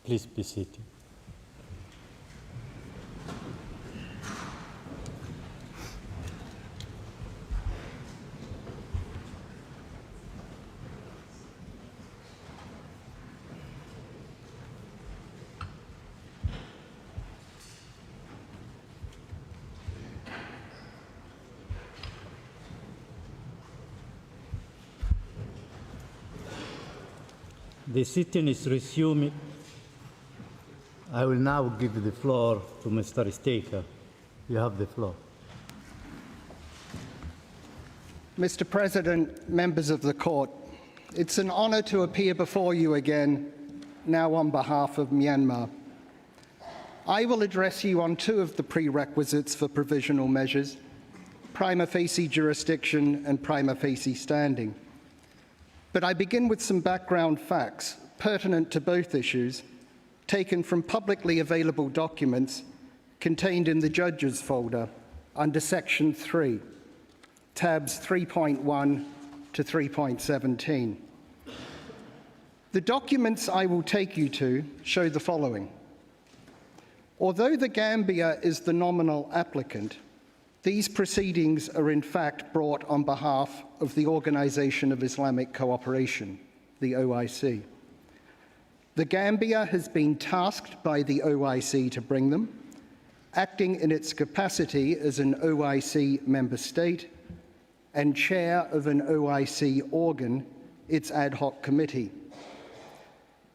Please be seated. The sitting is resumed. I will now give the floor to Mr. Staker. You have the floor. Mr. President, members of the court, it's an honor to appear before you again, now on behalf of Myanmar. I will address you on two of the prerequisites for provisional measures, prima facie jurisdiction and prima facie standing. But I begin with some background facts pertinent to both issues, taken from publicly available documents contained in the Judges folder under Section 3, tabs 3.1 to 3.17. The documents I will take you to show the following. Although the Gambia is the nominal applicant, these proceedings are in fact brought on behalf of the Organization of Islamic Cooperation, the OIC. The Gambia has been tasked by the OIC to bring them, acting in its capacity as an OIC member state and chair of an OIC organ, its ad hoc committee.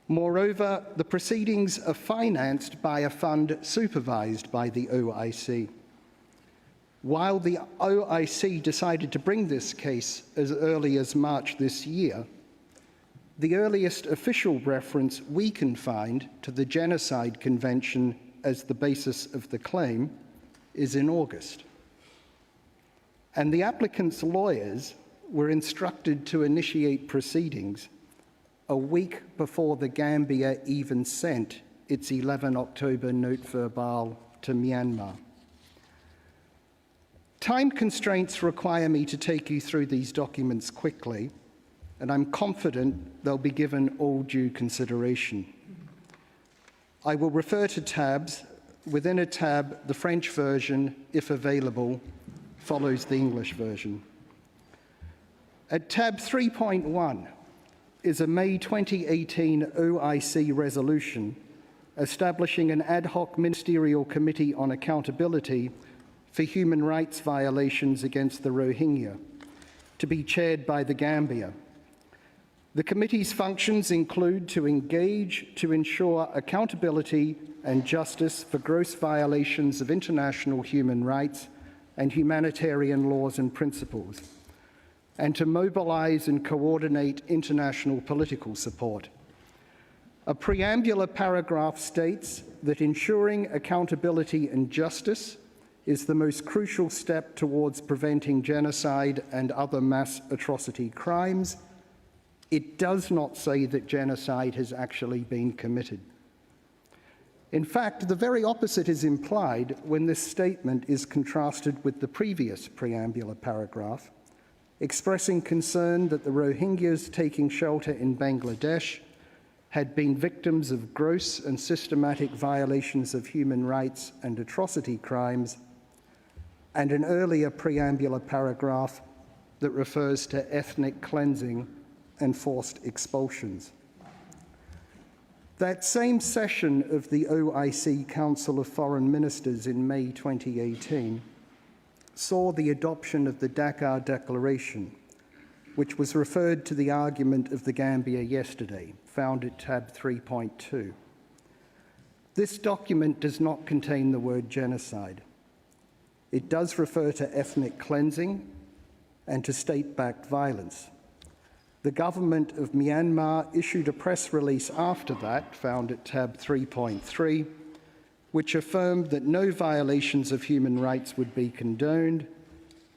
Moreover, the proceedings are financed by a fund supervised by the OIC. While the OIC decided to bring this case as early as March this year, the earliest official reference we can find to the Genocide Convention as the basis of the claim is in August. And the applicant's lawyers were instructed to initiate proceedings a week before the Gambia even sent its 11 October note verbale to Myanmar. Time constraints require me to take you through these documents quickly, and I'm confident they'll be given all due consideration. I will refer to tabs. Within a tab, the French version, if available, follows the English version. At tab 3.1 is a May 2018 OIC resolution establishing an ad hoc ministerial committee on accountability for human rights violations against the Rohingya, to be chaired by the Gambia. The committee's functions include to engage to ensure accountability and justice for gross violations of international human rights and humanitarian laws and principles, and to mobilize and coordinate international political support. A preambular paragraph states that ensuring accountability and justice is the most crucial step towards preventing genocide and other mass atrocity crimes. It does not say that genocide has actually been committed. In fact, the very opposite is implied when this statement is contrasted with the previous preambular paragraph, expressing concern that the Rohingyas taking shelter in Bangladesh had been victims of gross and systematic violations of human rights and atrocity crimes, and an earlier preambular paragraph that refers to ethnic cleansing and forced expulsions. That same session of the OIC Council of Foreign Ministers in May 2018 saw the adoption of the Dakar Declaration, which was referred to the argument of the Gambia yesterday, found at tab 3.2. This document does not contain the word genocide. It does refer to ethnic cleansing and to state-backed violence. The government of Myanmar issued a press release after that, found at tab 3.3, which affirmed that no violations of human rights would be condoned,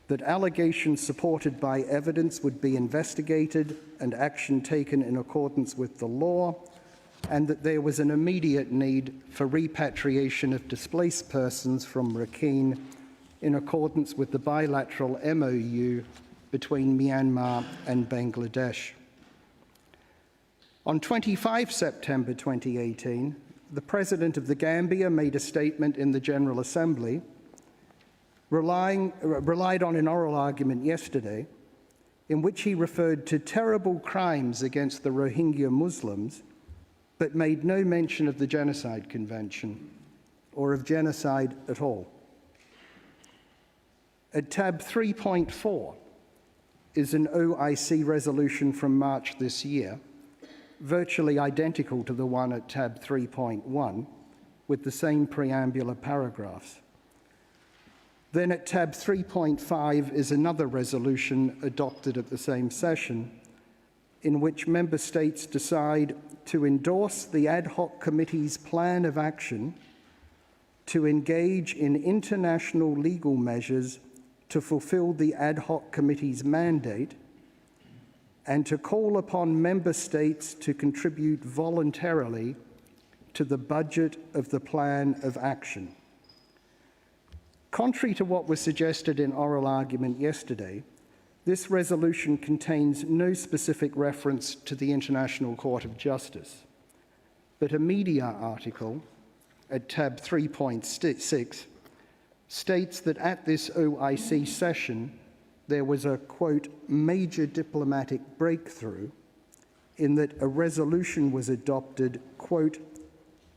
that allegations supported by evidence would be investigated and action taken in accordance with the law, and that there was an immediate need for repatriation of displaced persons from Rakhine in accordance with the bilateral MOU between Myanmar and Bangladesh. On 25 September 2018, the President of the Gambia made a statement in the General Assembly, relied on an oral argument yesterday, in which he referred to terrible crimes against the Rohingya Muslims, but made no mention of the Genocide Convention or of genocide at all. At tab 3.4 is an OIC resolution from March this year, virtually identical to the one at tab 3.1, with the same preambular paragraphs. Then at tab 3.5 is another resolution adopted at the same session, in which member states decide to endorse the ad hoc committee's plan of action to engage in international legal measures to fulfill the ad hoc committee's mandate and to call upon member states to contribute voluntarily to the budget of the plan of action. Contrary to what was suggested in oral argument yesterday, this resolution contains no specific reference to the International Court of Justice, but a media article at tab 3.6 states that at this OIC session, there was a, quote, major diplomatic breakthrough in that a resolution was adopted, quote,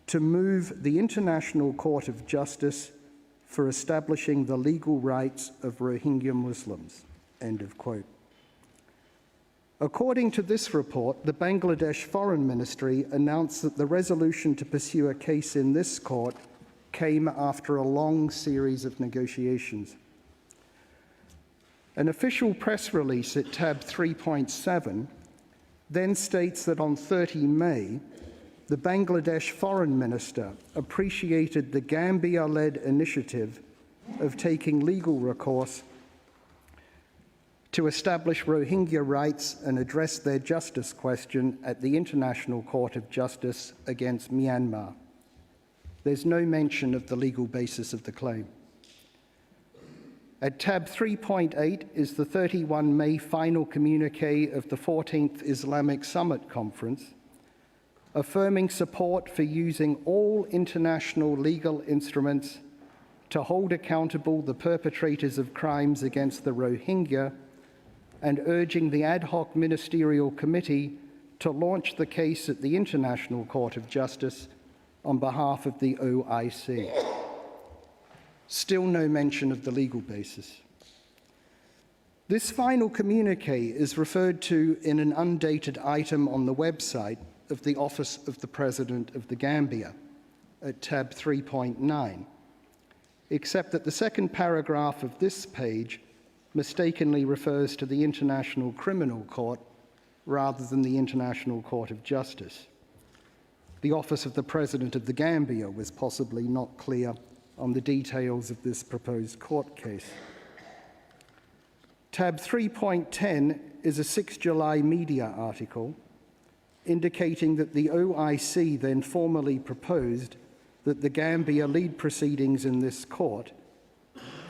to move the International Court of Justice for establishing the legal rights of Rohingya Muslims, end of quote. According to this report, the Bangladesh Foreign Ministry announced that the resolution to pursue a case in this court came after a long series of negotiations. An official press release at tab 3.7 then states that on 30 May, the Bangladesh Foreign Minister appreciated the Gambia-led initiative of taking legal recourse to establish Rohingya rights and address their justice question at the International Court of Justice against Myanmar. There's no mention of the legal basis of the claim. At tab 3.8 is the 31 May final communiqué of the 14th Islamic Summit Conference, affirming support for using all international legal instruments to hold accountable the perpetrators of crimes against the Rohingya and urging the ad hoc ministerial committee to launch the case at the International Court of Justice on behalf of the OIC. Still no mention of the legal basis. This final communiqué is referred to in an undated item on the website of the Office of the President of the Gambia at tab 3.9, except that the second paragraph of this page mistakenly refers to the International Criminal Court rather than the International Court of Justice. The Office of the President of the Gambia was possibly not clear on the details of this proposed court case. Tab 3.10 is a 6 July media article indicating that the OIC then formally proposed that the Gambia lead proceedings in this court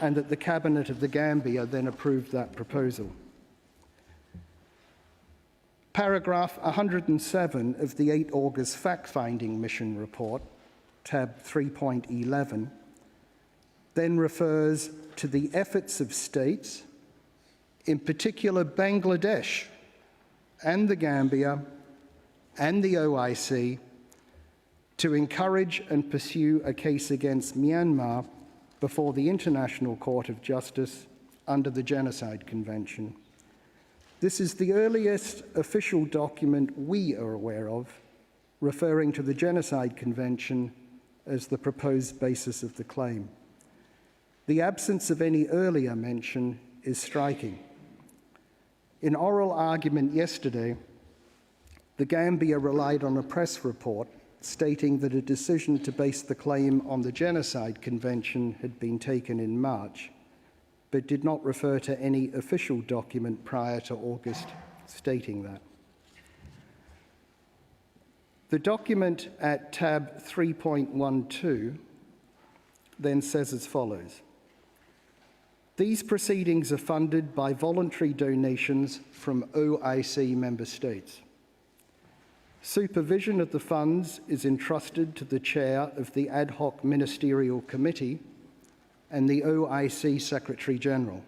and that the Cabinet of the Gambia then approved that proposal. Paragraph 107 of the 8 August fact-finding mission report, tab 3.11, then refers to the efforts of states, in particular Bangladesh and the Gambia and the OIC, to encourage and pursue a case against Myanmar before the International Court of Justice under the Genocide Convention. This is the earliest official document we are aware of referring to the Genocide Convention as the proposed basis of the claim. The absence of any earlier mention is striking. In oral argument yesterday, the Gambia relied on a press report stating that a decision to base the claim on the Genocide Convention had been taken in March, but did not refer to any official document prior to August stating that. The document at tab 3.12 then says as follows: these proceedings are funded by voluntary donations from OIC member states. Supervision of the funds is entrusted to the chair of the Ad Hoc Ministerial Committee and the OIC Secretary-General.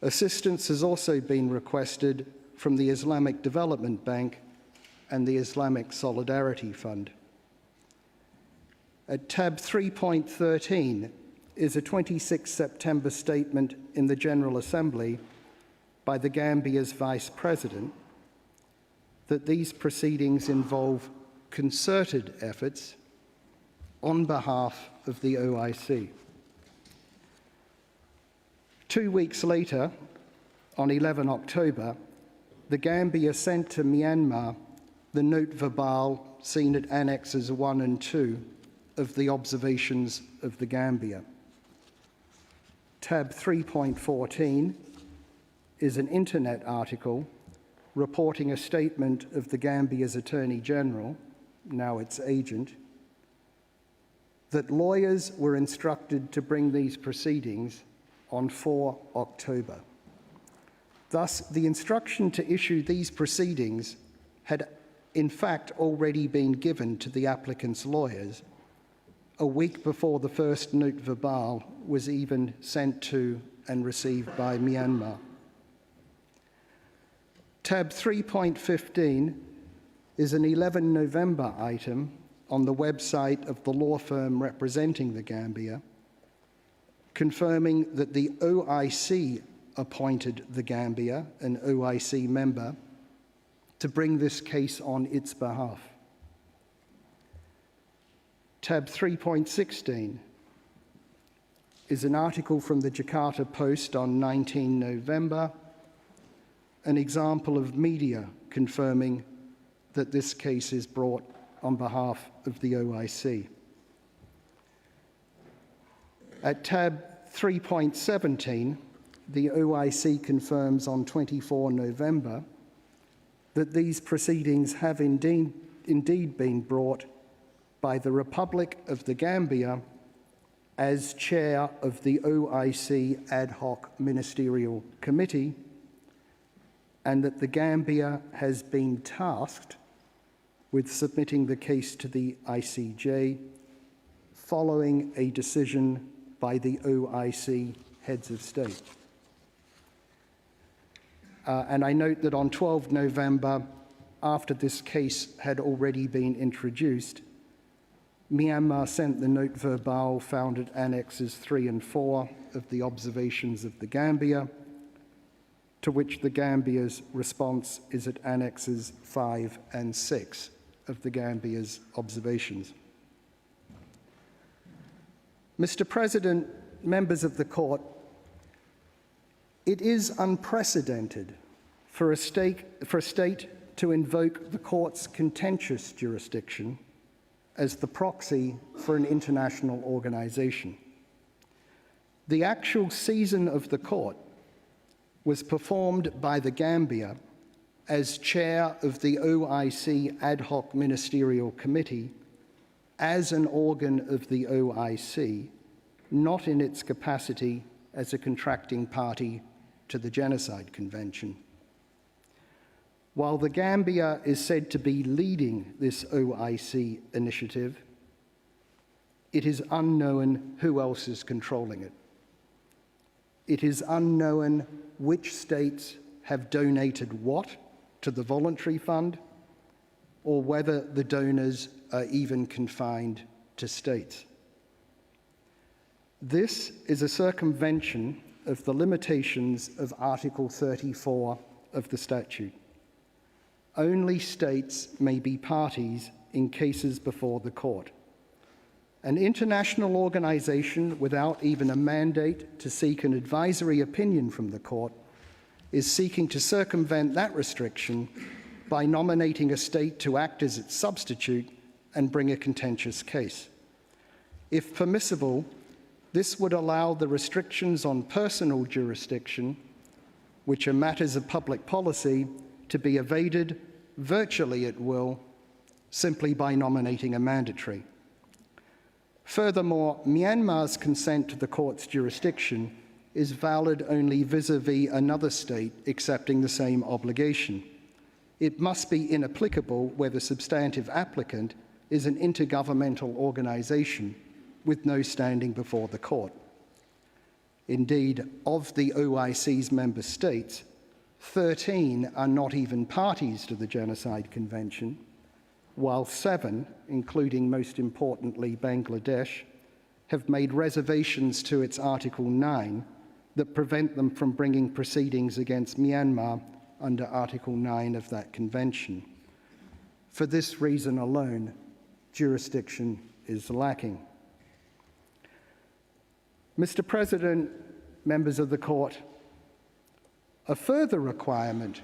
Assistance has also been requested from the Islamic Development Bank and the Islamic Solidarity Fund. At tab 3.13 is a 26 September statement in the General Assembly by the Gambia's Vice President that these proceedings involve concerted efforts on behalf of the OIC. 2 weeks later, on 11 October, the Gambia sent to Myanmar the note verbal seen at Annexes 1 and 2 of the Observations of the Gambia. Tab 3.14 is an internet article reporting a statement of the Gambia's Attorney General, now its agent, that lawyers were instructed to bring these proceedings on 4 October. Thus, the instruction to issue these proceedings had in fact already been given to the applicant's lawyers a week before the first note verbal was even sent to and received by Myanmar. Tab 3.15 is an 11 November item on the website of the law firm representing the Gambia, confirming that the OIC appointed the Gambia, an OIC member, to bring this case on its behalf. Tab 3.16 is an article from the Jakarta Post on 19 November, an example of media confirming that this case is brought on behalf of the OIC. At tab 3.17, the OIC confirms on 24 November that these proceedings have indeed been brought by the Republic of the Gambia as chair of the OIC Ad Hoc Ministerial Committee, and that the Gambia has been tasked with submitting the case to the ICJ following a decision by the OIC heads of state. And I note that on 12 November, after this case had already been introduced, Myanmar sent the note verbal found at Annexes 3 and 4 of the Observations of the Gambia, to which the Gambia's response is at Annexes 5 and 6 of the Gambia's Observations. Mr. President, members of the Court, it is unprecedented for a state to invoke the Court's contentious jurisdiction as the proxy for an international organization. The actual season of the Court was performed by the Gambia as chair of the OIC Ad Hoc Ministerial Committee as an organ of the OIC, not in its capacity as a contracting party to the Genocide Convention. While the Gambia is said to be leading this OIC initiative, it is unknown who else is controlling it. It is unknown which states have donated what to the voluntary fund, or whether the donors are even confined to states. This is a circumvention of the limitations of Article 34 of the statute. Only states may be parties in cases before the court. An international organization without even a mandate to seek an advisory opinion from the court is seeking to circumvent that restriction by nominating a state to act as its substitute and bring a contentious case. If permissible, this would allow the restrictions on personal jurisdiction, which are matters of public policy, to be evaded virtually at will simply by nominating a mandatory. Furthermore, Myanmar's consent to the court's jurisdiction is valid only vis-à-vis another state accepting the same obligation. It must be inapplicable where the substantive applicant is an intergovernmental organisation with no standing before the court. Indeed, of the OIC's member states, 13 are not even parties to the Genocide Convention, while 7, including most importantly Bangladesh, have made reservations to its Article 9 that prevent them from bringing proceedings against Myanmar under Article 9 of that convention. For this reason alone, jurisdiction is lacking. Mr. President, members of the court, a further requirement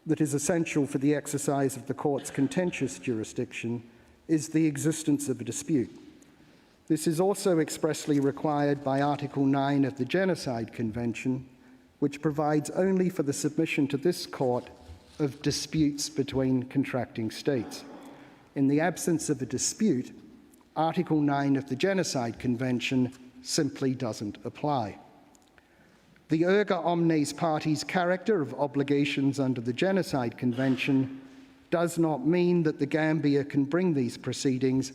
that is essential for the exercise of the court's contentious jurisdiction is the existence of a dispute. This is also expressly required by Article 9 of the Genocide Convention, which provides only for the submission to this court of disputes between contracting states. In the absence of a dispute, Article 9 of the Genocide Convention simply doesn't apply. The erga omnes parties character of obligations under the Genocide Convention does not mean that the Gambia can bring these proceedings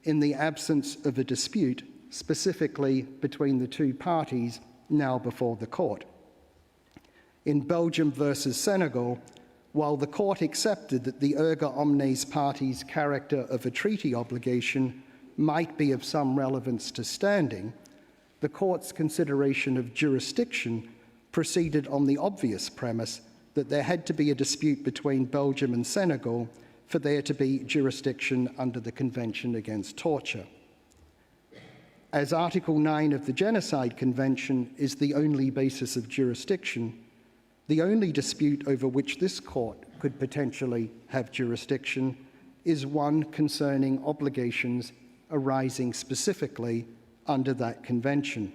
in the absence of a dispute, specifically between the two parties now before the court. In Belgium versus Senegal, while the court accepted that the erga omnes parties character of a treaty obligation might be of some relevance to standing, the court's consideration of jurisdiction proceeded on the obvious premise that there had to be a dispute between Belgium and Senegal for there to be jurisdiction under the Convention Against Torture. As Article 9 of the Genocide Convention is the only basis of jurisdiction, the only dispute over which this court could potentially have jurisdiction is one concerning obligations arising specifically under that convention.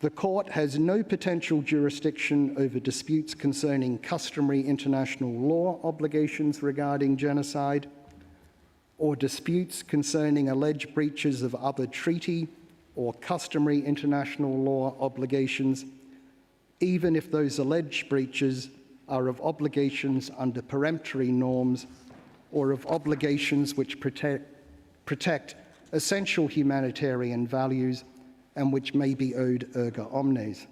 The court has no potential jurisdiction over disputes concerning customary international law obligations regarding genocide, or disputes concerning alleged breaches of other treaty or customary international law obligations, even if those alleged breaches are of obligations under peremptory norms or of obligations which protect essential humanitarian values and which may be owed erga omnes.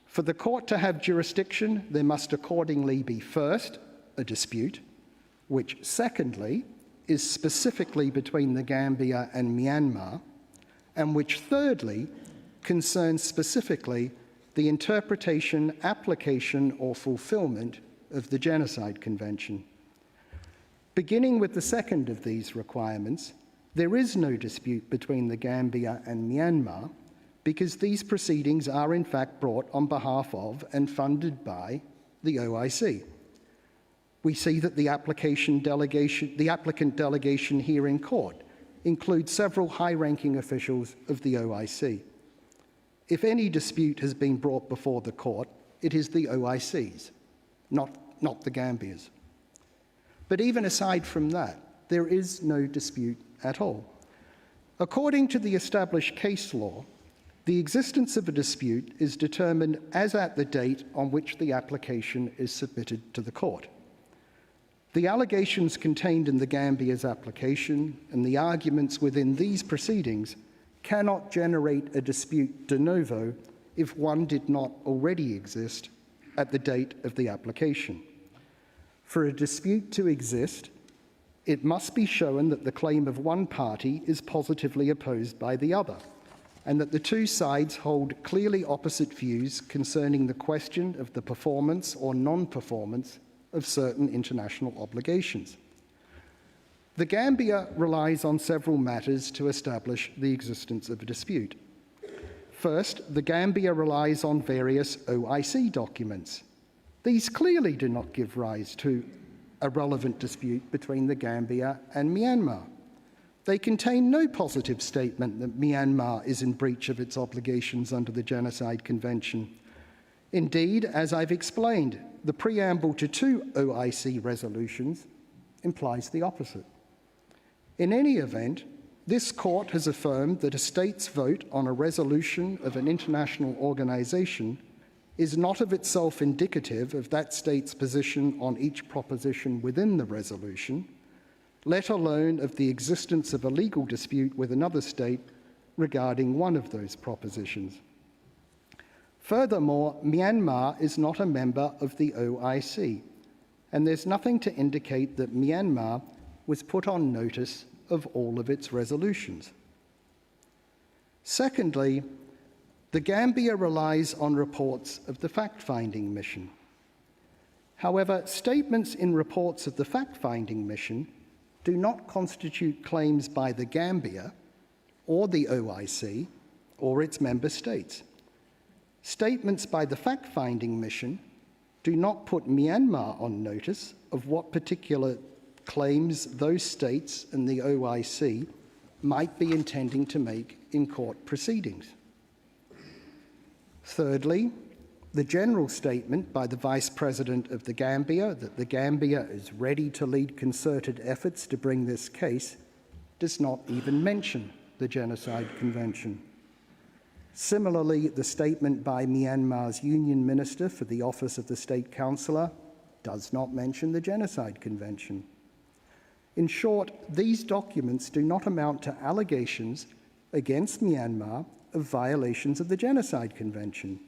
For the court to have jurisdiction, there must accordingly be first, a dispute, which secondly is specifically between the Gambia and Myanmar, and which thirdly concerns specifically the interpretation, application, or fulfillment of the Genocide Convention. Beginning with the second of these requirements, there is no dispute between the Gambia and Myanmar because these proceedings are in fact brought on behalf of and funded by the OIC. We see that the applicant delegation here in court includes several high-ranking officials of the OIC. If any dispute has been brought before the court, it is the OIC's, not the Gambia's. But even aside from that, there is no dispute at all. According to the established case law, the existence of a dispute is determined as at the date on which the application is submitted to the court. The allegations contained in the Gambia's application and the arguments within these proceedings cannot generate a dispute de novo if one did not already exist at the date of the application. For a dispute to exist, it must be shown that the claim of one party is positively opposed by the other, and that the two sides hold clearly opposite views concerning the question of the performance or non-performance of certain international obligations. The Gambia relies on several matters to establish the existence of a dispute. First, the Gambia relies on various OIC documents. These clearly do not give rise to a relevant dispute between the Gambia and Myanmar. They contain no positive statement that Myanmar is in breach of its obligations under the Genocide Convention. Indeed, as I've explained, the preamble to two OIC resolutions implies the opposite. In any event, this court has affirmed that a state's vote on a resolution of an international organization is not of itself indicative of that state's position on each proposition within the resolution, let alone of the existence of a legal dispute with another state regarding one of those propositions. Furthermore, Myanmar is not a member of the OIC, and there's nothing to indicate that Myanmar was put on notice of all of its resolutions. Secondly, the Gambia relies on reports of the fact-finding mission. However, statements in reports of the fact-finding mission do not constitute claims by the Gambia or the OIC or its member states. Statements by the fact-finding mission do not put Myanmar on notice of what particular claims those states and the OIC might be intending to make in court proceedings. Thirdly, the general statement by the Vice President of the Gambia that the Gambia is ready to lead concerted efforts to bring this case does not even mention the Genocide Convention. Similarly, the statement by Myanmar's Union Minister for the Office of the State Councillor does not mention the Genocide Convention. In short, these documents do not amount to allegations against Myanmar of violations of the Genocide Convention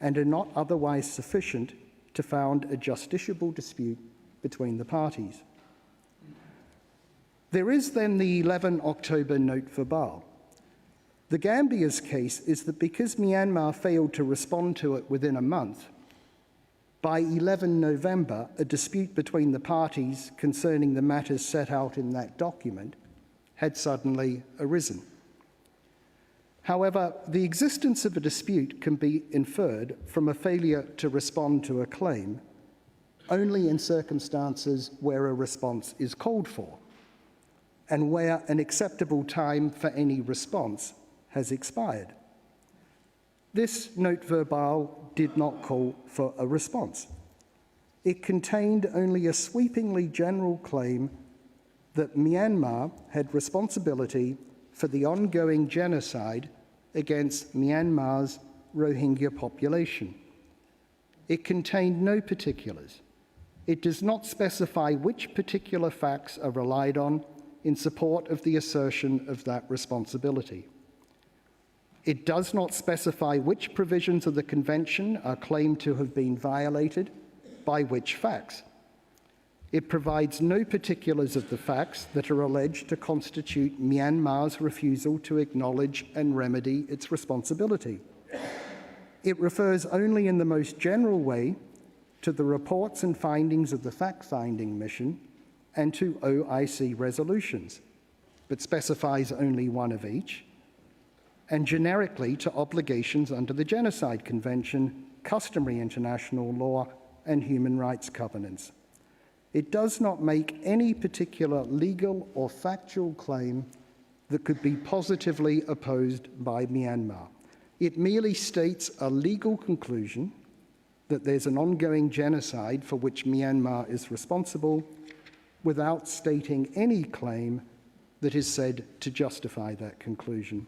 and are not otherwise sufficient to found a justiciable dispute between the parties. There is then the 11 October note verbal. The Gambia's case is that because Myanmar failed to respond to it within a month, by 11 November, a dispute between the parties concerning the matters set out in that document had suddenly arisen. However, the existence of a dispute can be inferred from a failure to respond to a claim only in circumstances where a response is called for and where an acceptable time for any response has expired. This note verbal did not call for a response. It contained only a sweepingly general claim that Myanmar had responsibility for the ongoing genocide against Myanmar's Rohingya population. It contained no particulars. It does not specify which particular facts are relied on in support of the assertion of that responsibility. It does not specify which provisions of the Convention are claimed to have been violated by which facts. It provides no particulars of the facts that are alleged to constitute Myanmar's refusal to acknowledge and remedy its responsibility. It refers only in the most general way to the reports and findings of the fact-finding mission and to OIC resolutions, but specifies only one of each, and generically to obligations under the Genocide Convention, customary international law, and human rights covenants. It does not make any particular legal or factual claim that could be positively opposed by Myanmar. It merely states a legal conclusion that there's an ongoing genocide for which Myanmar is responsible without stating any claim that is said to justify that conclusion.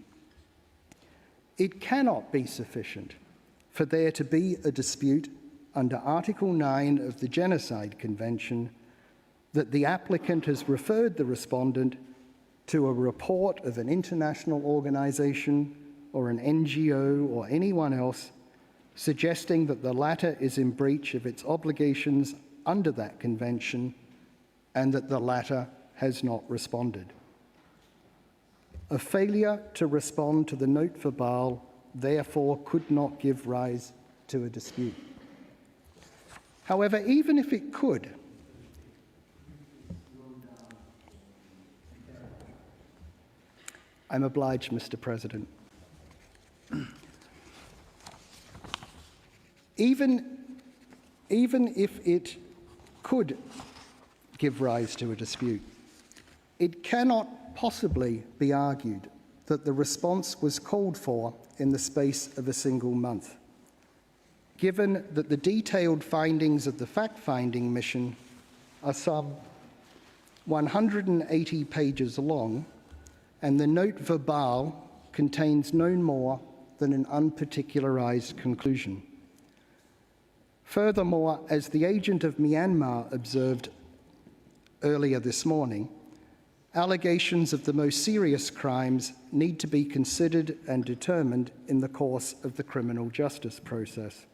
It cannot be sufficient for there to be a dispute under Article 9 of the Genocide Convention that the applicant has referred the respondent to a report of an international organization or an NGO or anyone else suggesting that the latter is in breach of its obligations under that convention and that the latter has not responded. A failure to respond to the note verbal, therefore, could not give rise to a dispute. However, even if it could, I'm obliged, Mr. President. Even if it could give rise to a dispute, it cannot possibly be argued that the response was called for in the space of a single month, given that the detailed findings of the fact-finding mission are some 180 pages long, and the note verbal contains no more than an unparticularized conclusion. Furthermore, as the agent of Myanmar observed earlier this morning, allegations of the most serious crimes need to be considered and determined in the course of the criminal justice process.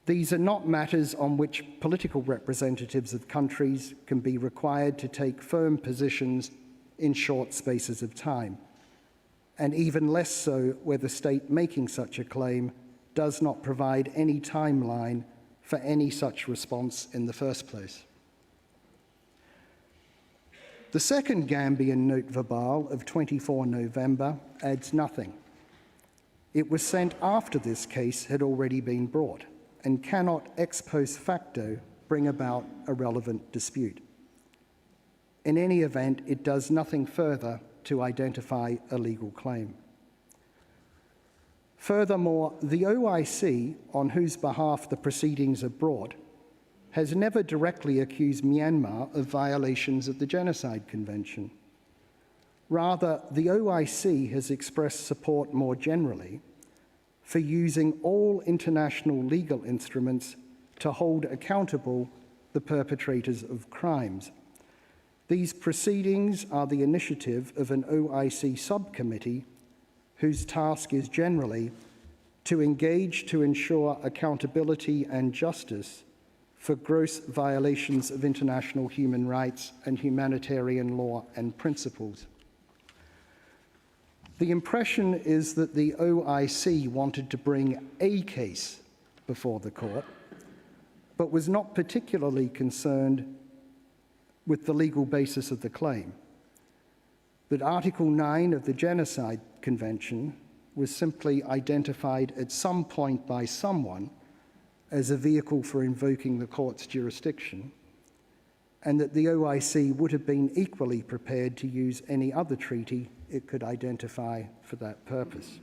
These are not matters on which political representatives of countries can be required to take firm positions in short spaces of time, and even less so where the state making such a claim does not provide any timeline for any such response in the first place. The second Gambian note verbale of 24 November adds nothing. It was sent after this case had already been brought and cannot ex post facto bring about a relevant dispute. In any event, it does nothing further to identify a legal claim. Furthermore, the OIC, on whose behalf the proceedings are brought, has never directly accused Myanmar of violations of the Genocide Convention. Rather, the OIC has expressed support more generally for using all international legal instruments to hold accountable the perpetrators of crimes. These proceedings are the initiative of an OIC subcommittee whose task is generally to engage to ensure accountability and justice for gross violations of international human rights and humanitarian law and principles. The impression is that the OIC wanted to bring a case before the court, but was not particularly concerned with the legal basis of the claim, that Article 9 of the Genocide Convention was simply identified at some point by someone as a vehicle for invoking the court's jurisdiction, and that the OIC would have been equally prepared to use any other treaty it could identify for that purpose.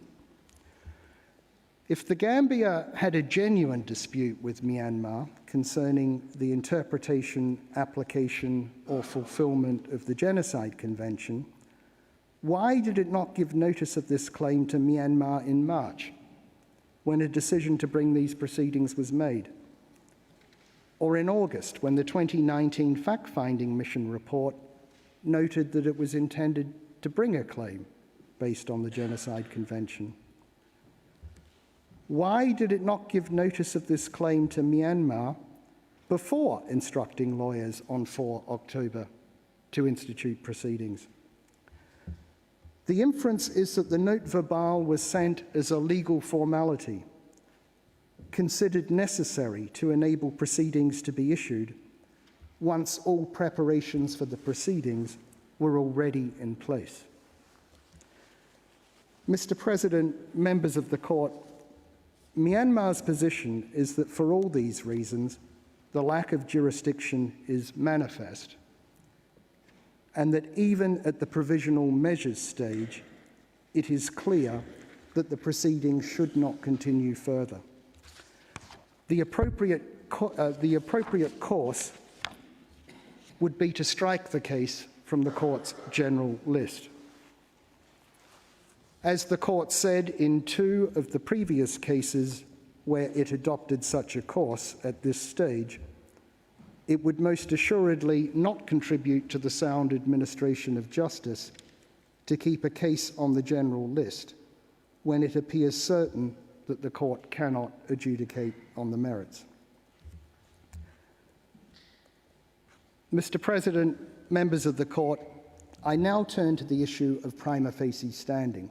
If the Gambia had a genuine dispute with Myanmar concerning the interpretation, application, or fulfillment of the Genocide Convention, why did it not give notice of this claim to Myanmar in March, when a decision to bring these proceedings was made? Or in August, when the 2019 fact-finding mission report noted that it was intended to bring a claim based on the Genocide Convention? Why did it not give notice of this claim to Myanmar before instructing lawyers on 4 October to institute proceedings? The inference is that the note verbale was sent as a legal formality, considered necessary to enable proceedings to be issued once all preparations for the proceedings were already in place. Mr. President, members of the court, Myanmar's position is that for all these reasons, the lack of jurisdiction is manifest, and that even at the provisional measures stage, it is clear that the proceedings should not continue further. The appropriate course would be to strike the case from the court's general list. As the court said in 2 of the previous cases where it adopted such a course at this stage, it would most assuredly not contribute to the sound administration of justice to keep a case on the general list when it appears certain that the court cannot adjudicate on the merits. Mr. President, members of the court, I now turn to the issue of prima facie standing.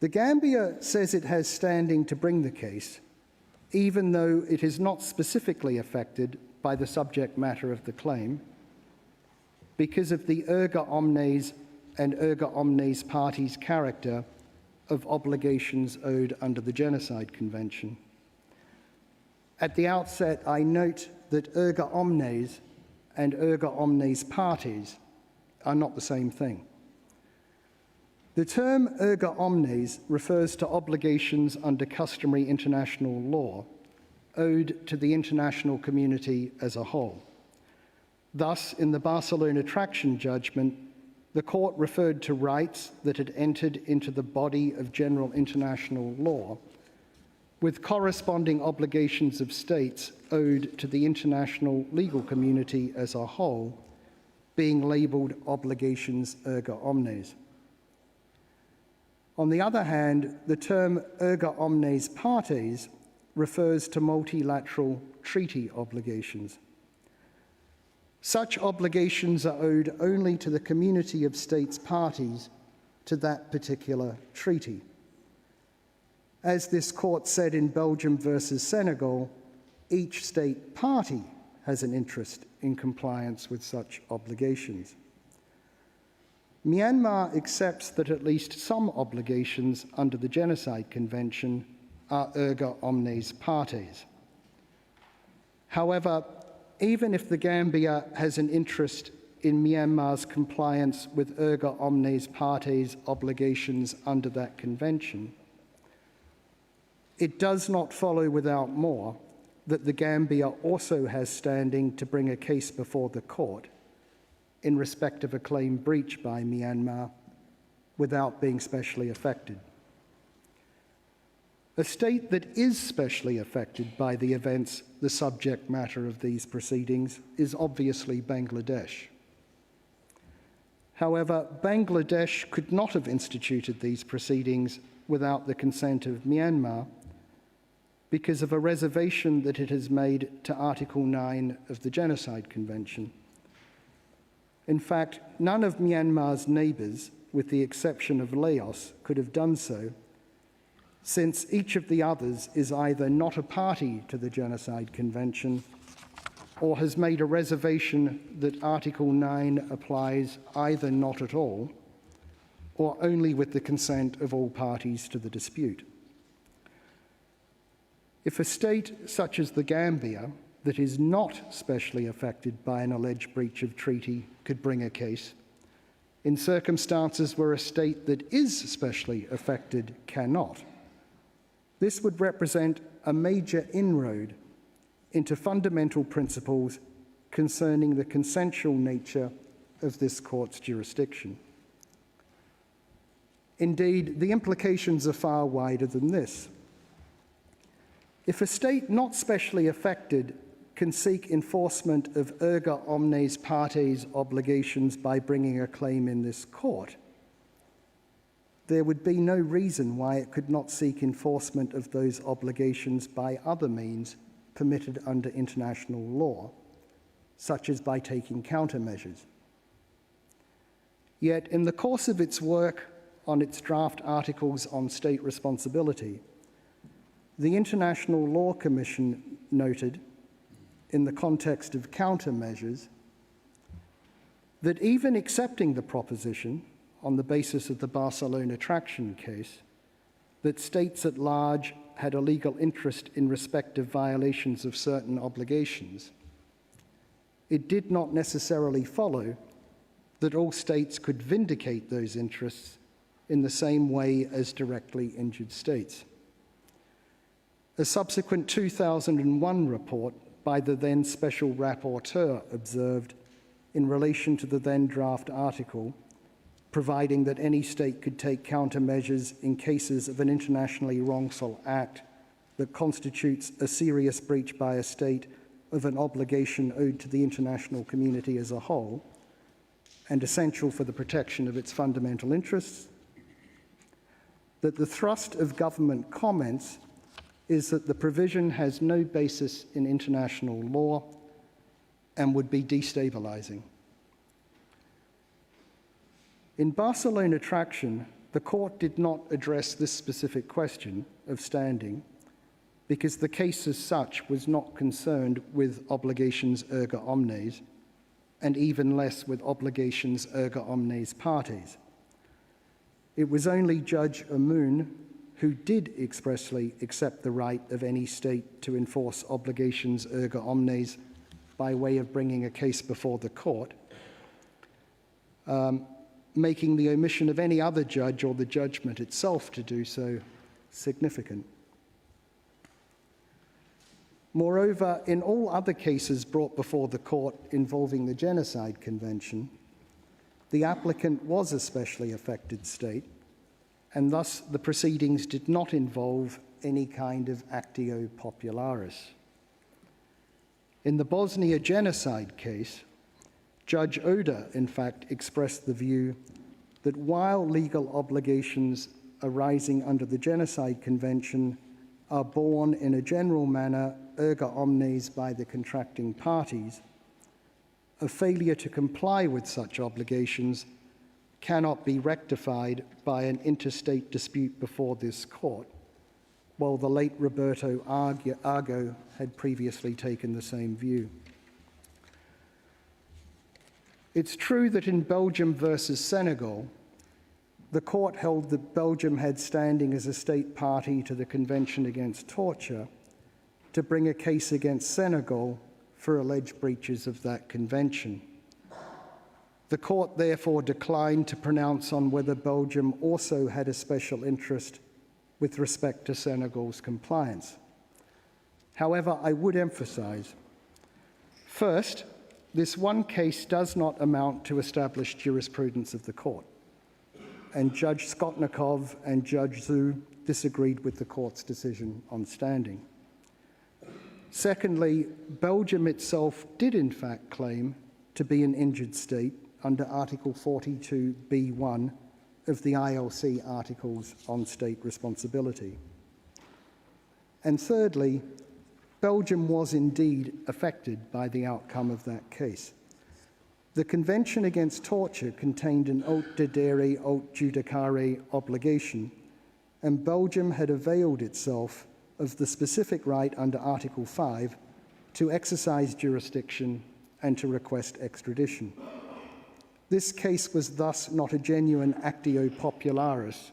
The Gambia says it has standing to bring the case, even though it is not specifically affected by the subject matter of the claim, because of the erga omnes and erga omnes parties character of obligations owed under the Genocide Convention. At the outset, I note that erga omnes and erga omnes parties are not the same thing. The term erga omnes refers to obligations under customary international law owed to the international community as a whole. Thus, in the Barcelona Traction judgment, the court referred to rights that had entered into the body of general international law with corresponding obligations of states owed to the international legal community as a whole being labelled obligations erga omnes. On the other hand, the term erga omnes partes refers to multilateral treaty obligations. Such obligations are owed only to the community of states parties to that particular treaty. As this court said in Belgium versus Senegal, each state party has an interest in compliance with such obligations. Myanmar accepts that at least some obligations under the Genocide Convention are erga omnes partes. However, even if the Gambia has an interest in Myanmar's compliance with erga omnes partes obligations under that convention, it does not follow without more that the Gambia also has standing to bring a case before the court in respect of a claim breached by Myanmar without being specially affected. A state that is specially affected by the events, the subject matter of these proceedings, is obviously Bangladesh. However, Bangladesh could not have instituted these proceedings without the consent of Myanmar because of a reservation that it has made to Article 9 of the Genocide Convention. In fact, none of Myanmar's neighbours, with the exception of Laos, could have done so, since each of the others is either not a party to the Genocide Convention or has made a reservation that Article 9 applies either not at all or only with the consent of all parties to the dispute. If a state such as the Gambia, that is not specially affected by an alleged breach of treaty, could bring a case, in circumstances where a state that is specially affected cannot, this would represent a major inroad into fundamental principles concerning the consensual nature of this court's jurisdiction. Indeed, the implications are far wider than this. If a state not specially affected can seek enforcement of erga omnes partes obligations by bringing a claim in this court, there would be no reason why it could not seek enforcement of those obligations by other means permitted under international law, such as by taking countermeasures. Yet, in the course of its work on its draft articles on state responsibility, the International Law Commission noted, in the context of countermeasures, that even accepting the proposition on the basis of the Barcelona traction case, that states at large had a legal interest in respect of violations of certain obligations, it did not necessarily follow that all states could vindicate those interests in the same way as directly injured states. A subsequent 2001 report by the then Special Rapporteur observed, in relation to the then draft article, providing that any state could take countermeasures in cases of an internationally wrongful act that constitutes a serious breach by a state of an obligation owed to the international community as a whole and essential for the protection of its fundamental interests, that the thrust of government comments is that the provision has no basis in international law and would be destabilizing. In Barcelona traction, the court did not address this specific question of standing because the case as such was not concerned with obligations erga omnes and even less with obligations erga omnes partes. It was only Judge Amun who did expressly accept the right of any state to enforce obligations erga omnes by way of bringing a case before the court, making the omission of any other judge or the judgment itself to do so significant. Moreover, in all other cases brought before the court involving the Genocide Convention, the applicant was a specially affected state, and thus the proceedings did not involve any kind of actio popularis. In the Bosnia genocide case, Judge Oda, in fact, expressed the view that while legal obligations arising under the Genocide Convention are borne in a general manner erga omnes by the contracting parties, a failure to comply with such obligations cannot be rectified by an interstate dispute before this court, while the late Roberto Argo had previously taken the same view. It's true that in Belgium versus Senegal, the court held that Belgium had standing as a state party to the Convention Against Torture to bring a case against Senegal for alleged breaches of that convention. The court therefore declined to pronounce on whether Belgium also had a special interest with respect to Senegal's compliance. However, I would emphasize, first, this one case does not amount to established jurisprudence of the court, and Judge Skotnikov and Judge Zhu disagreed with the court's decision on standing. Secondly, Belgium itself did in fact claim to be an injured state under Article 42b(1) of the ILC Articles on State Responsibility. And thirdly, Belgium was indeed affected by the outcome of that case. The Convention Against Torture contained an aut dedere aut judicare obligation, and Belgium had availed itself of the specific right under Article 5 to exercise jurisdiction and to request extradition. This case was thus not a genuine actio popularis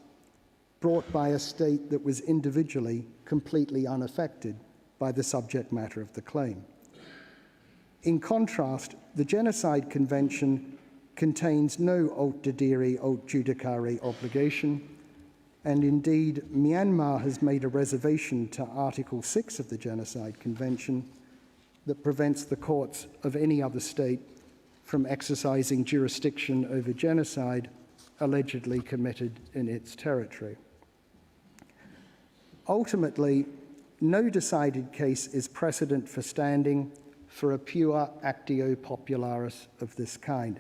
brought by a state that was individually completely unaffected by the subject matter of the claim. In contrast, the Genocide Convention contains no aut dedere aut judicare obligation, and indeed Myanmar has made a reservation to Article 6 of the Genocide Convention that prevents the courts of any other state from exercising jurisdiction over genocide allegedly committed in its territory. Ultimately, no decided case is precedent for standing for a pure actio popularis of this kind.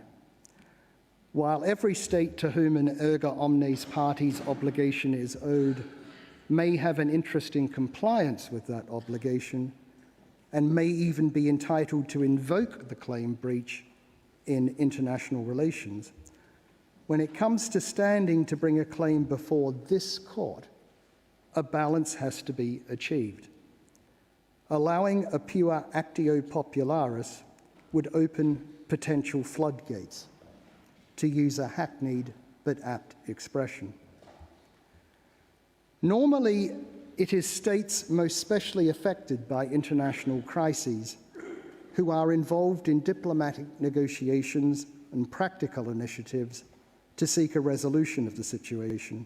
While every state to whom an erga omnes parties obligation is owed may have an interest in compliance with that obligation and may even be entitled to invoke the claim breach in international relations, when it comes to standing to bring a claim before this court, a balance has to be achieved. Allowing a pure actio popularis would open potential floodgates, to use a hackneyed but apt expression. Normally, it is states most specially affected by international crises who are involved in diplomatic negotiations and practical initiatives to seek a resolution of the situation.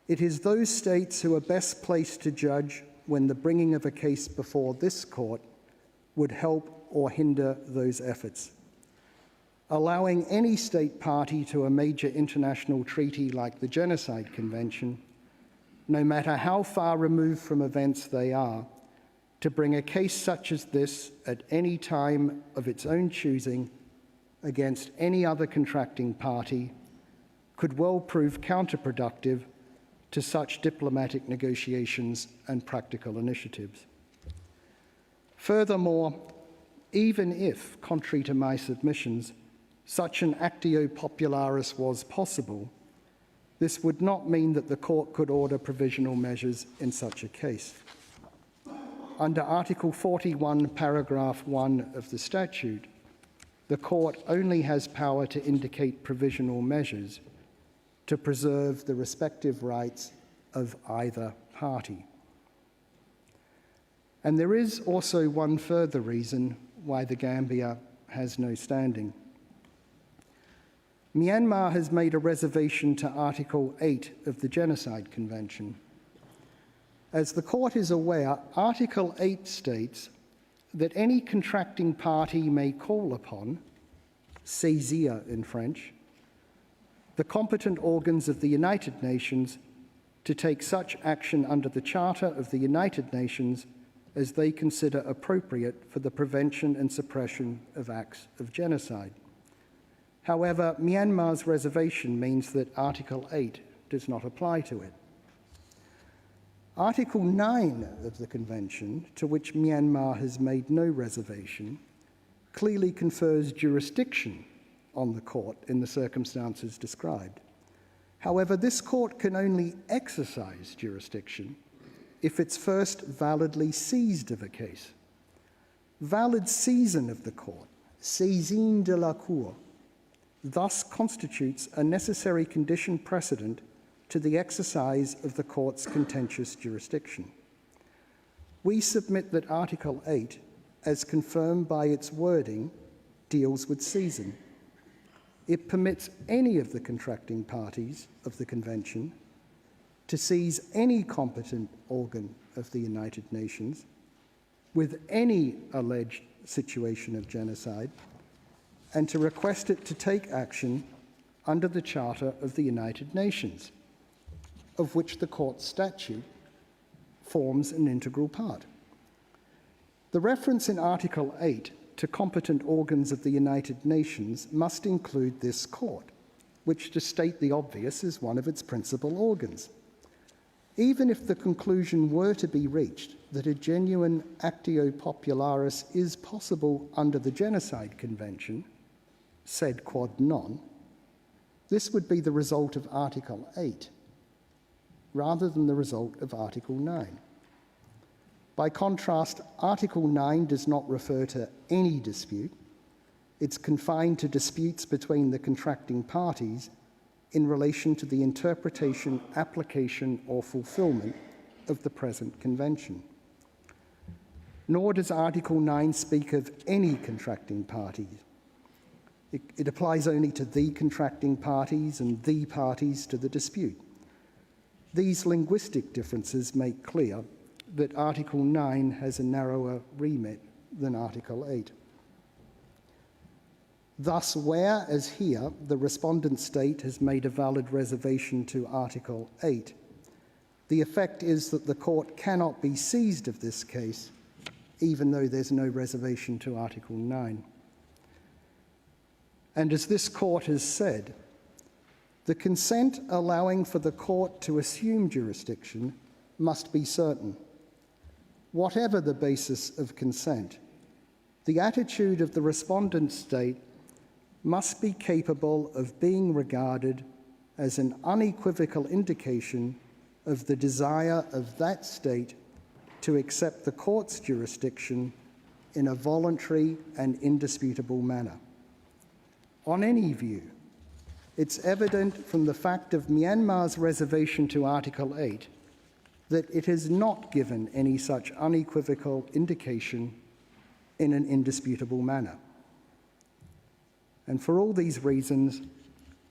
It is those states who are best placed to judge when the bringing of a case before this court would help or hinder those efforts. Allowing any state party to a major international treaty like the Genocide Convention, no matter how far removed from events they are, to bring a case such as this at any time of its own choosing against any other contracting party could well prove counterproductive to such diplomatic negotiations and practical initiatives. Furthermore, even if, contrary to my submissions, such an actio popularis was possible, this would not mean that the court could order provisional measures in such a case. Under Article 41, paragraph 1 of the statute, the court only has power to indicate provisional measures to preserve the respective rights of either party. And there is also one further reason why the Gambia has no standing. Myanmar has made a reservation to Article 8 of the Genocide Convention. As the court is aware, Article 8 states that any contracting party may call upon, saisir in French, the competent organs of the United Nations to take such action under the Charter of the United Nations as they consider appropriate for the prevention and suppression of acts of genocide. However, Myanmar's reservation means that Article 8 does not apply to it. Article 9 of the Convention, to which Myanmar has made no reservation, clearly confers jurisdiction on the court in the circumstances described. However, this court can only exercise jurisdiction if it's first validly seized of a case. Valid seizin of the court, saisine de la cour, thus constitutes a necessary condition precedent to the exercise of the court's contentious jurisdiction. We submit that Article 8, as confirmed by its wording, deals with seizin. It permits any of the contracting parties of the Convention to seize any competent organ of the United Nations with any alleged situation of genocide and to request it to take action under the Charter of the United Nations, of which the court's statute forms an integral part. The reference in Article 8 to competent organs of the United Nations must include this court, which, to state the obvious, is one of its principal organs. Even if the conclusion were to be reached that a genuine actio popularis is possible under the Genocide Convention, sed quod non, this would be the result of Article 8, rather than the result of Article 9. By contrast, Article 9 does not refer to any dispute. It's confined to disputes between the contracting parties in relation to the interpretation, application, or fulfillment of the present convention. Nor does Article 9 speak of any contracting parties. It applies only to the contracting parties and the parties to the dispute. These linguistic differences make clear that Article 9 has a narrower remit than Article 8. Thus, where, as here, the respondent state has made a valid reservation to Article 8, the effect is that the court cannot be seized of this case, even though there's no reservation to Article 9. And as this court has said, the consent allowing for the court to assume jurisdiction must be certain. Whatever the basis of consent, the attitude of the respondent state must be capable of being regarded as an unequivocal indication of the desire of that state to accept the court's jurisdiction in a voluntary and indisputable manner. On any view, it's evident from the fact of Myanmar's reservation to Article 8 that it has not given any such unequivocal indication in an indisputable manner. And for all these reasons,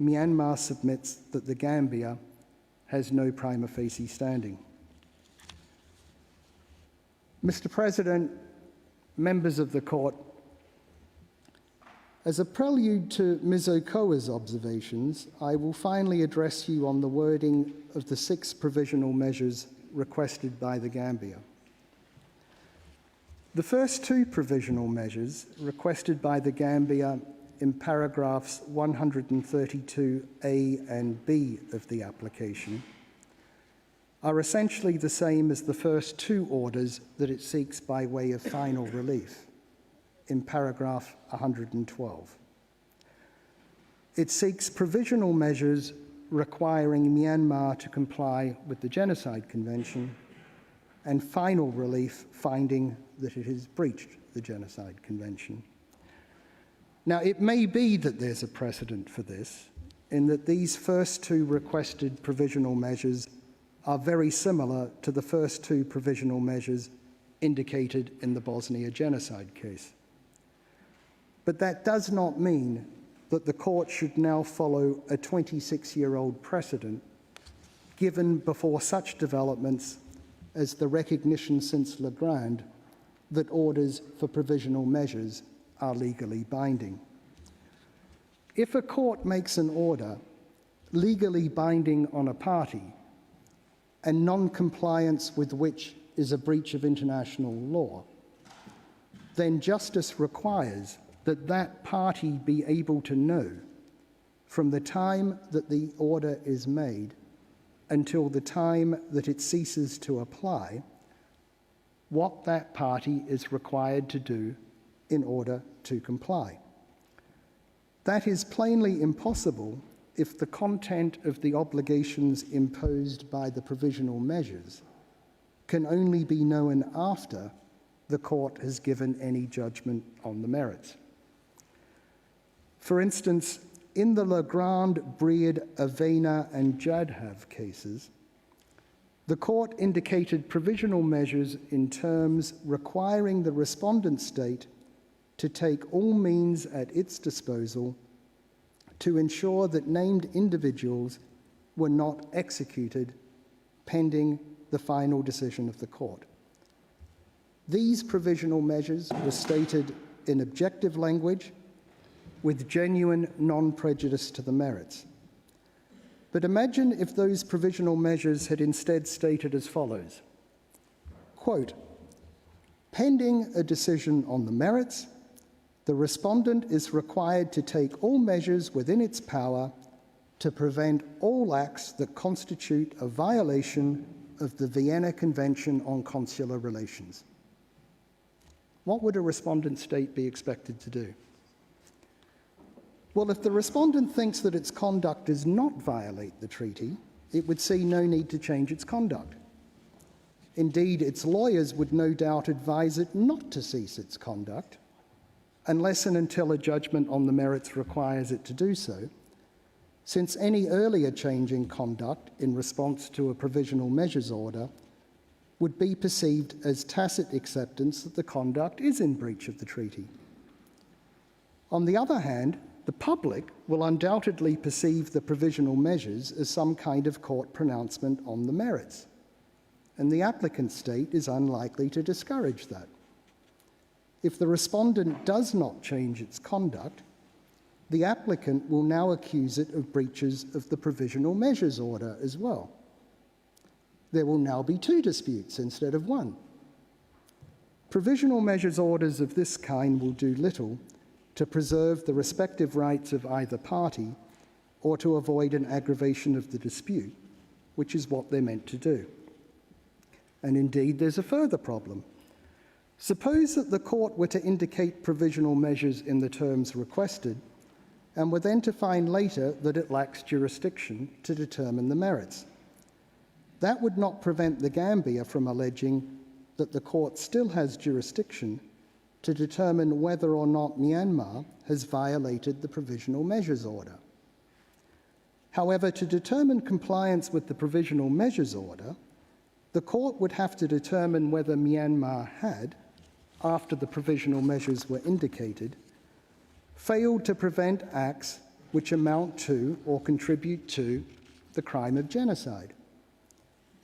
Myanmar submits that the Gambia has no prima facie standing. Mr. President, members of the court, as a prelude to Ms. Okoa's observations, I will finally address you on the wording of the 6 provisional measures requested by the Gambia. The first 2 provisional measures requested by the Gambia in paragraphs 132A and B of the application are essentially the same as the first 2 orders that it seeks by way of final relief in paragraph 112. It seeks provisional measures requiring Myanmar to comply with the Genocide Convention and final relief finding that it has breached the Genocide Convention. Now, it may be that there's a precedent for this, in that these first 2 requested provisional measures are very similar to the first 2 provisional measures indicated in the Bosnia genocide case. But that does not mean that the court should now follow a 26-year-old precedent given before such developments as the recognition since Legrand that orders for provisional measures are legally binding. If a court makes an order legally binding on a party, and non-compliance with which is a breach of international law, then justice requires that that party be able to know from the time that the order is made until the time that it ceases to apply what that party is required to do in order to comply. That is plainly impossible if the content of the obligations imposed by the provisional measures can only be known after the court has given any judgment on the merits. For instance, in the Legrand, Breed, Avena and Jadhav cases, the court indicated provisional measures in terms requiring the respondent state to take all means at its disposal to ensure that named individuals were not executed pending the final decision of the court. These provisional measures were stated in objective language with genuine non-prejudice to the merits. But imagine if those provisional measures had instead stated as follows, quote, pending a decision on the merits, the respondent is required to take all measures within its power to prevent all acts that constitute a violation of the Vienna Convention on Consular Relations. What would a respondent state be expected to do? Well, if the respondent thinks that its conduct does not violate the treaty, it would see no need to change its conduct. Indeed, its lawyers would no doubt advise it not to cease its conduct, unless and until a judgment on the merits requires it to do so, since any earlier change in conduct in response to a provisional measures order would be perceived as tacit acceptance that the conduct is in breach of the treaty. On the other hand, the public will undoubtedly perceive the provisional measures as some kind of court pronouncement on the merits, and the applicant state is unlikely to discourage that. If the respondent does not change its conduct, the applicant will now accuse it of breaches of the provisional measures order as well. There will now be two disputes instead of one. Provisional measures orders of this kind will do little to preserve the respective rights of either party or to avoid an aggravation of the dispute, which is what they're meant to do. And indeed, there's a further problem. Suppose that the court were to indicate provisional measures in the terms requested and were then to find later that it lacks jurisdiction to determine the merits. That would not prevent the Gambia from alleging that the court still has jurisdiction to determine whether or not Myanmar has violated the provisional measures order. However, to determine compliance with the provisional measures order, the court would have to determine whether Myanmar had, after the provisional measures were indicated, failed to prevent acts which amount to or contribute to the crime of genocide.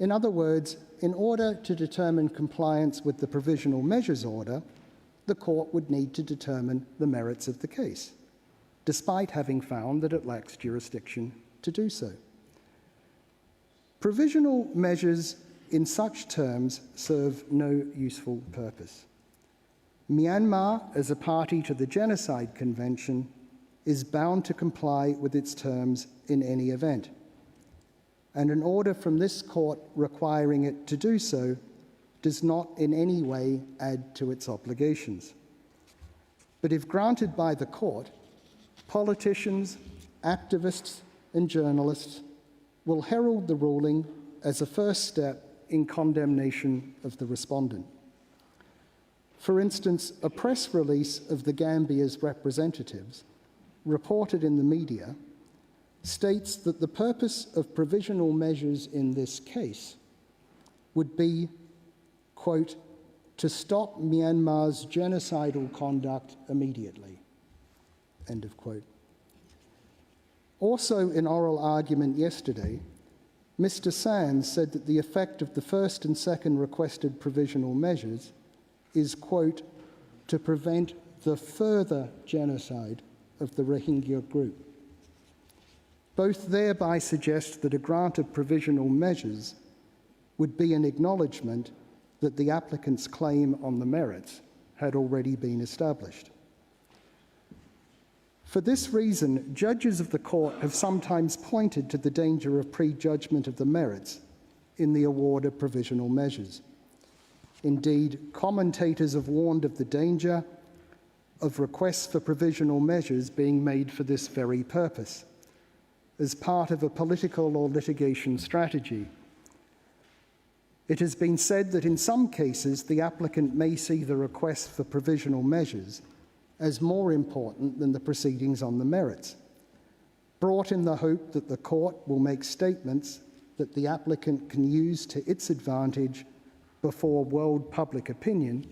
In other words, in order to determine compliance with the provisional measures order, the court would need to determine the merits of the case, despite having found that it lacks jurisdiction to do so. Provisional measures in such terms serve no useful purpose. Myanmar, as a party to the Genocide Convention, is bound to comply with its terms in any event, and an order from this court requiring it to do so does not in any way add to its obligations. But if granted by the court, politicians, activists, and journalists will herald the ruling as a first step in condemnation of the respondent. For instance, a press release of the Gambia's representatives, reported in the media, states that the purpose of provisional measures in this case would be, quote, to stop Myanmar's genocidal conduct immediately, end of quote. Also in oral argument yesterday, Mr. Sands said that the effect of the first and second requested provisional measures is, quote, to prevent the further genocide of the Rohingya group. Both thereby suggest that a grant of provisional measures would be an acknowledgement that the applicant's claim on the merits had already been established. For this reason, judges of the court have sometimes pointed to the danger of prejudgment of the merits in the award of provisional measures. Indeed, commentators have warned of the danger of requests for provisional measures being made for this very purpose, as part of a political or litigation strategy. It has been said that in some cases the applicant may see the request for provisional measures as more important than the proceedings on the merits, brought in the hope that the court will make statements that the applicant can use to its advantage before world public opinion,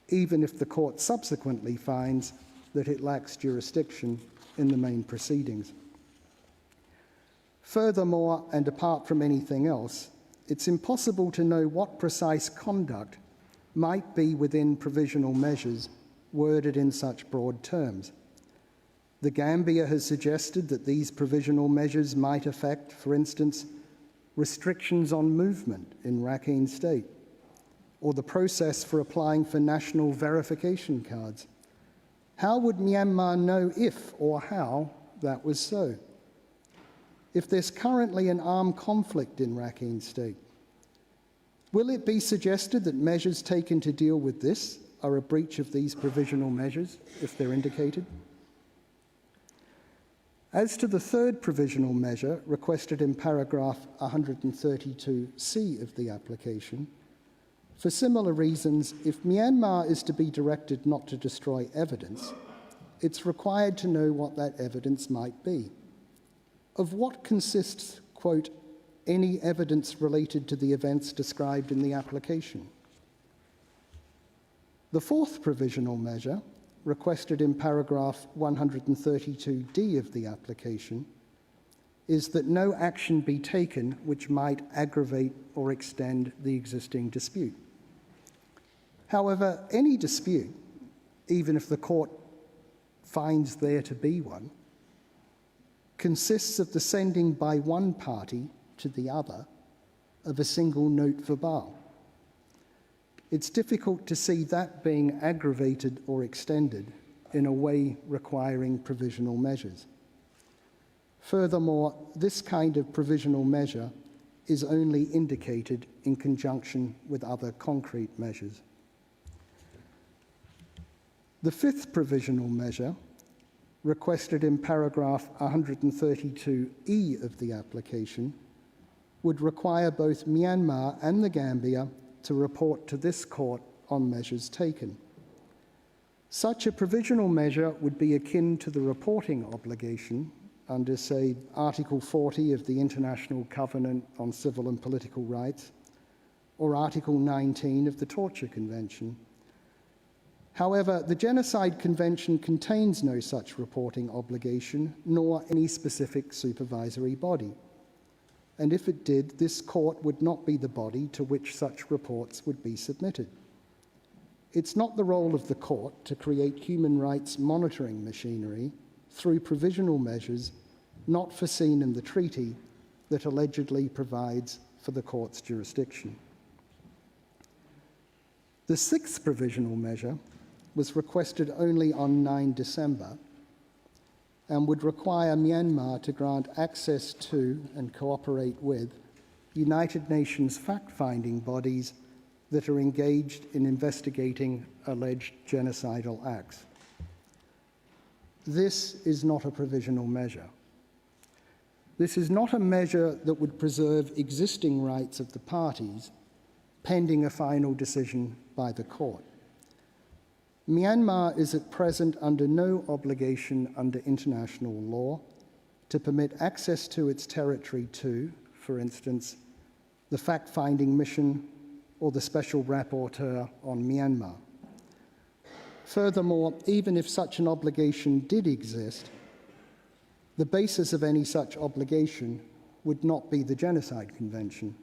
even if the court subsequently finds that it lacks jurisdiction in the main proceedings. Furthermore, and apart from anything else, it's impossible to know what precise conduct might be within provisional measures worded in such broad terms. The Gambia has suggested that these provisional measures might affect, for instance, restrictions on movement in Rakhine State, or the process for applying for national verification cards. How would Myanmar know if or how that was so? If there's currently an armed conflict in Rakhine State, will it be suggested that measures taken to deal with this are a breach of these provisional measures, if they're indicated? As to the third provisional measure requested in paragraph 132C of the application, for similar reasons, if Myanmar is to be directed not to destroy evidence, it's required to know what that evidence might be. Of what consists, quote, any evidence related to the events described in the application? The fourth provisional measure, requested in paragraph 132D of the application, is that no action be taken which might aggravate or extend the existing dispute. However, any dispute, even if the court finds there to be one, consists of the sending by one party to the other of a single note verbal. It's difficult to see that being aggravated or extended in a way requiring provisional measures. Furthermore, this kind of provisional measure is only indicated in conjunction with other concrete measures. The fifth provisional measure, requested in paragraph 132E of the application, would require both Myanmar and the Gambia to report to this court on measures taken. Such a provisional measure would be akin to the reporting obligation under, say, Article 40 of the International Covenant on Civil and Political Rights, or Article 19 of the Torture Convention. However, the Genocide Convention contains no such reporting obligation, nor any specific supervisory body. And if it did, this court would not be the body to which such reports would be submitted. It's not the role of the court to create human rights monitoring machinery through provisional measures not foreseen in the treaty that allegedly provides for the court's jurisdiction. The sixth provisional measure was requested only on 9 December and would require Myanmar to grant access to and cooperate with United Nations fact-finding bodies that are engaged in investigating alleged genocidal acts. This is not a provisional measure. This is not a measure that would preserve existing rights of the parties pending a final decision by the court. Myanmar is at present under no obligation under international law to permit access to its territory to, for instance, the fact-finding mission or the special rapporteur on Myanmar. Furthermore, even if such an obligation did exist, the basis of any such obligation would not be the Genocide Convention.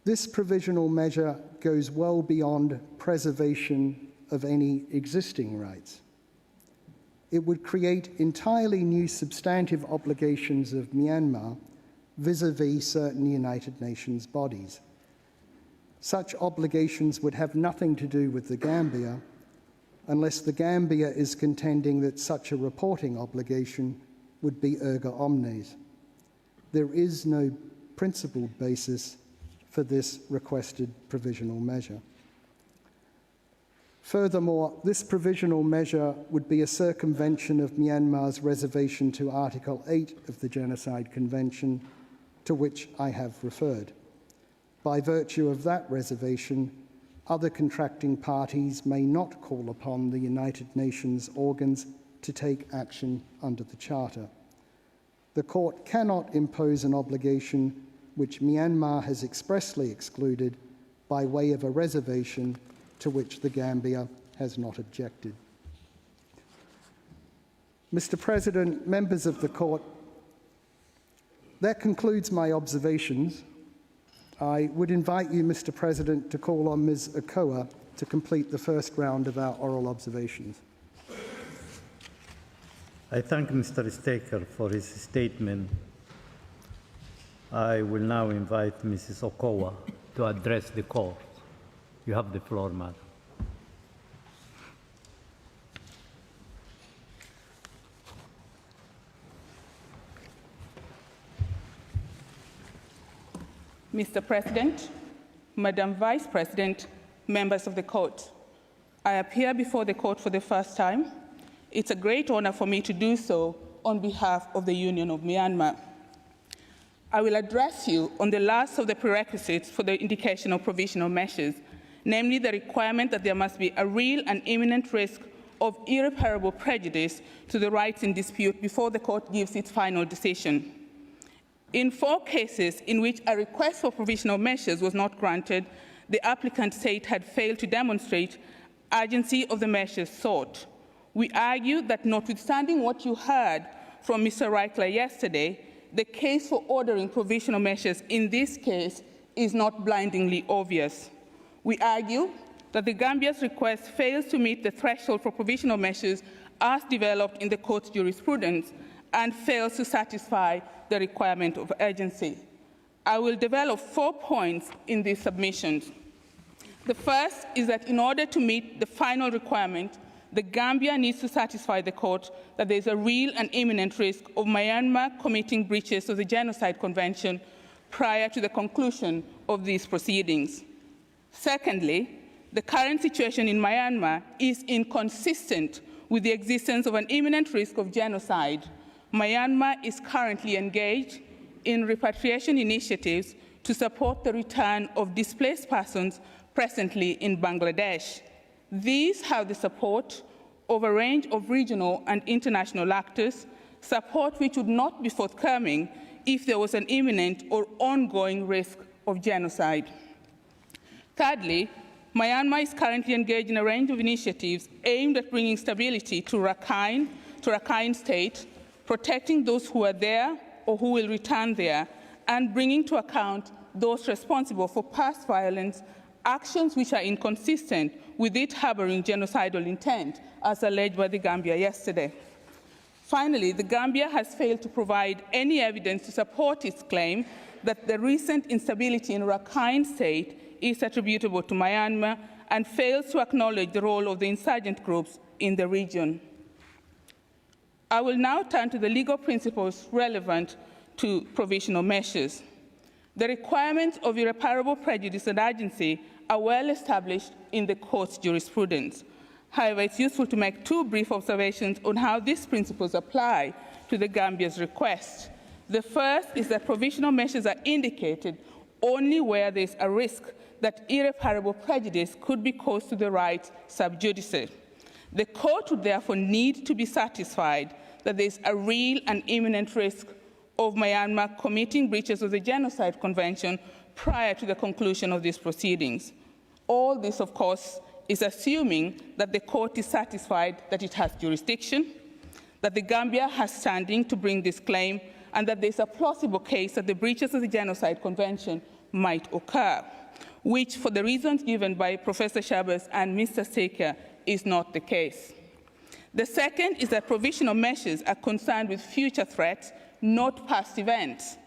This provisional measure goes well beyond preservation of any existing rights. It would create entirely new substantive obligations of Myanmar vis-à-vis certain United Nations bodies. Such obligations would have nothing to do with the Gambia unless the Gambia is contending that such a reporting obligation would be erga omnes. There is no principled basis for this requested provisional measure. Furthermore, this provisional measure would be a circumvention of Myanmar's reservation to Article 8 of the Genocide Convention, to which I have referred. By virtue of that reservation, other contracting parties may not call upon the United Nations organs to take action under the Charter. The Court cannot impose an obligation which Myanmar has expressly excluded by way of a reservation to which the Gambia has not objected. Mr. President, members of the Court, that concludes my observations. I would invite you, Mr. President, to call on Ms. Okoa to complete the first round of our oral observations. I thank Mr. Staker for his statement. I will now invite Mrs. Okoa to address the court. You have the floor, madam. Mr. President, Madam Vice President, members of the court, I appear before the court for the first time. It's a great honor for me to do so on behalf of the Union of Myanmar. I will address you on the last of the prerequisites for the indication of provisional measures, namely the requirement that there must be a real and imminent risk of irreparable prejudice to the rights in dispute before the court gives its final decision. In 4 cases in which a request for provisional measures was not granted, the applicant state had failed to demonstrate urgency of the measures sought. We argue that notwithstanding what you heard from Mr. Reichler yesterday, the case for ordering provisional measures in this case is not blindingly obvious. We argue that the Gambia's request fails to meet the threshold for provisional measures as developed in the court's jurisprudence and fails to satisfy the requirement of urgency. I will develop 4 points in these submissions. The first is that in order to meet the final requirement, the Gambia needs to satisfy the court that there is a real and imminent risk of Myanmar committing breaches of the Genocide Convention prior to the conclusion of these proceedings. Secondly, the current situation in Myanmar is inconsistent with the existence of an imminent risk of genocide. Myanmar is currently engaged in repatriation initiatives to support the return of displaced persons presently in Bangladesh. These have the support of a range of regional and international actors, support which would not be forthcoming if there was an imminent or ongoing risk of genocide. Thirdly, Myanmar is currently engaged in a range of initiatives aimed at bringing stability to Rakhine State, protecting those who are there or who will return there, and bringing to account those responsible for past violence, actions which are inconsistent with it harboring genocidal intent, as alleged by the Gambia yesterday. Finally, the Gambia has failed to provide any evidence to support its claim that the recent instability in Rakhine State is attributable to Myanmar and fails to acknowledge the role of the insurgent groups in the region. I will now turn to the legal principles relevant to provisional measures. The requirements of irreparable prejudice and urgency are well established in the court's jurisprudence. However, it's useful to make 2 brief observations on how these principles apply to the Gambia's request. The first is that provisional measures are indicated only where there is a risk that irreparable prejudice could be caused to the rights sub judice. The court would therefore need to be satisfied that there is a real and imminent risk of Myanmar committing breaches of the Genocide Convention prior to the conclusion of these proceedings. All this, of course, is assuming that the court is satisfied that it has jurisdiction, that the Gambia has standing to bring this claim, and that there is a plausible case that the breaches of the Genocide Convention might occur, which, for the reasons given by Professor Chabas and Mr. Staker, is not the case. The second is that provisional measures are concerned with future threats, not past events.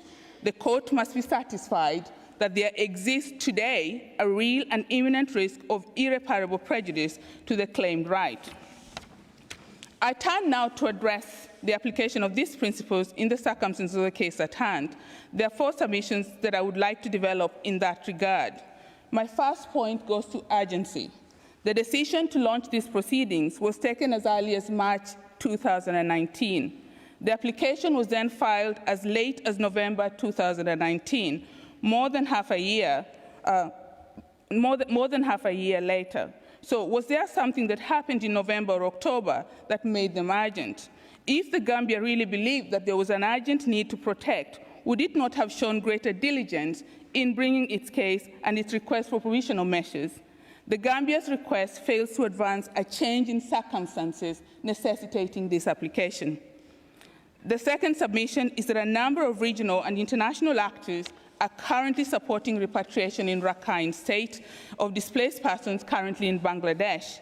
the court must be satisfied that there exists today a real and imminent risk of irreparable prejudice to the claimed right. I turn now to address the application of these principles in the circumstances of the case at hand. There are 4 submissions that I would like to develop in that regard. My first point goes to urgency. The decision to launch these proceedings was taken as early as March 2019. The application was then filed as late as November 2019, more than half a year later. So was there something that happened in November or October that made them urgent? If the Gambia really believed that there was an urgent need to protect, would it not have shown greater diligence in bringing its case and its request for provisional measures? The Gambia's request fails to advance a change in circumstances necessitating this application. The second submission is that a number of regional and international actors are currently supporting repatriation in Rakhine State of displaced persons currently in Bangladesh.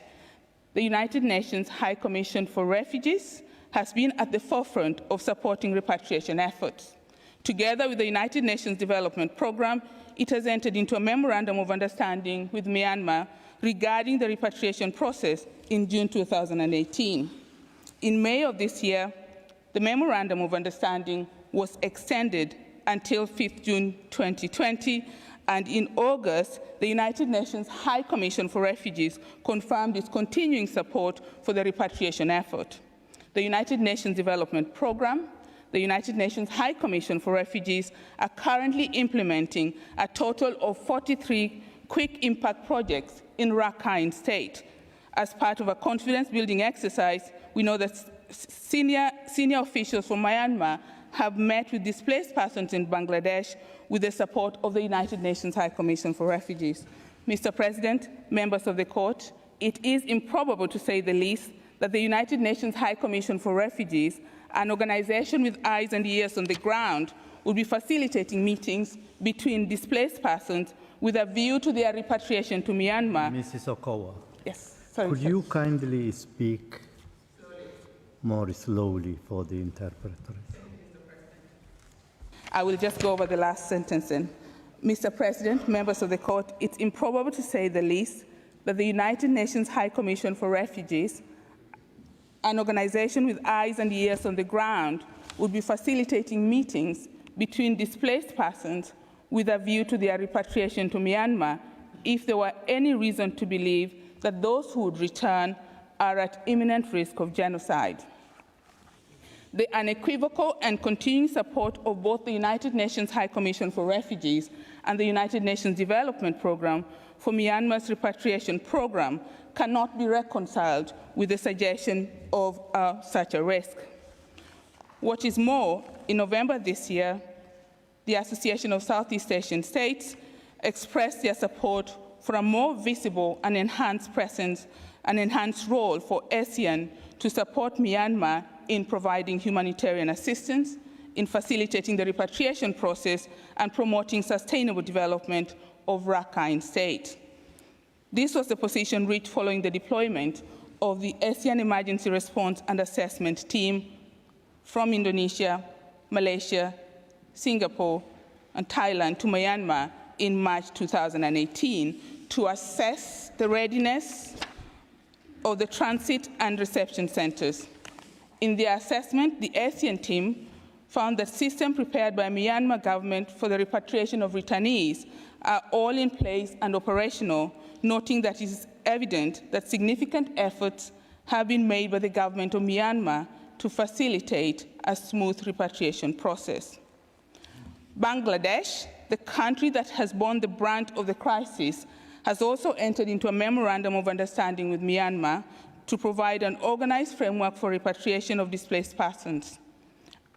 The United Nations High Commission for Refugees has been at the forefront of supporting repatriation efforts. Together with the United Nations Development Programme, it has entered into a memorandum of understanding with Myanmar regarding the repatriation process in June 2018. In May of this year, the memorandum of understanding was extended until 5th June 2020, and in August, the United Nations High Commission for Refugees confirmed its continuing support for the repatriation effort. The United Nations Development Programme, the United Nations High Commission for Refugees are currently implementing a total of 43 quick impact projects in Rakhine State. As part of a confidence-building exercise, we know that senior officials from Myanmar have met with displaced persons in Bangladesh with the support of the United Nations High Commission for Refugees. Mr. President, members of the court, it is improbable, to say the least, that the United Nations High Commission for Refugees, an organization with eyes and ears on the ground, will be facilitating meetings between displaced persons with a view to their repatriation to Myanmar. Mrs. Okowa. Yes. Sorry, could you kindly speak more slowly for the interpreters? I will just go over the last sentence then. Mr. President, members of the court, it's improbable, to say the least, that the United Nations High Commission for Refugees, an organization with eyes and ears on the ground, would be facilitating meetings between displaced persons with a view to their repatriation to Myanmar if there were any reason to believe that those who would return are at imminent risk of genocide. The unequivocal and continuing support of both the United Nations High Commission for Refugees and the United Nations Development Programme for Myanmar's repatriation program cannot be reconciled with the suggestion of such a risk. What is more, in November this year, the Association of Southeast Asian States expressed their support for a more visible and enhanced presence and enhanced role for ASEAN to support Myanmar in providing humanitarian assistance, in facilitating the repatriation process, and promoting sustainable development of Rakhine State. This was the position reached following the deployment of the ASEAN Emergency Response and Assessment Team from Indonesia, Malaysia, Singapore, and Thailand to Myanmar in March 2018 to assess the readiness of the transit and reception centers. In their assessment, the ASEAN team found that systems prepared by Myanmar government for the repatriation of returnees are all in place and operational, noting that it is evident that significant efforts have been made by the government of Myanmar to facilitate a smooth repatriation process. Bangladesh, the country that has borne the brunt of the crisis, has also entered into a memorandum of understanding with Myanmar to provide an organized framework for repatriation of displaced persons.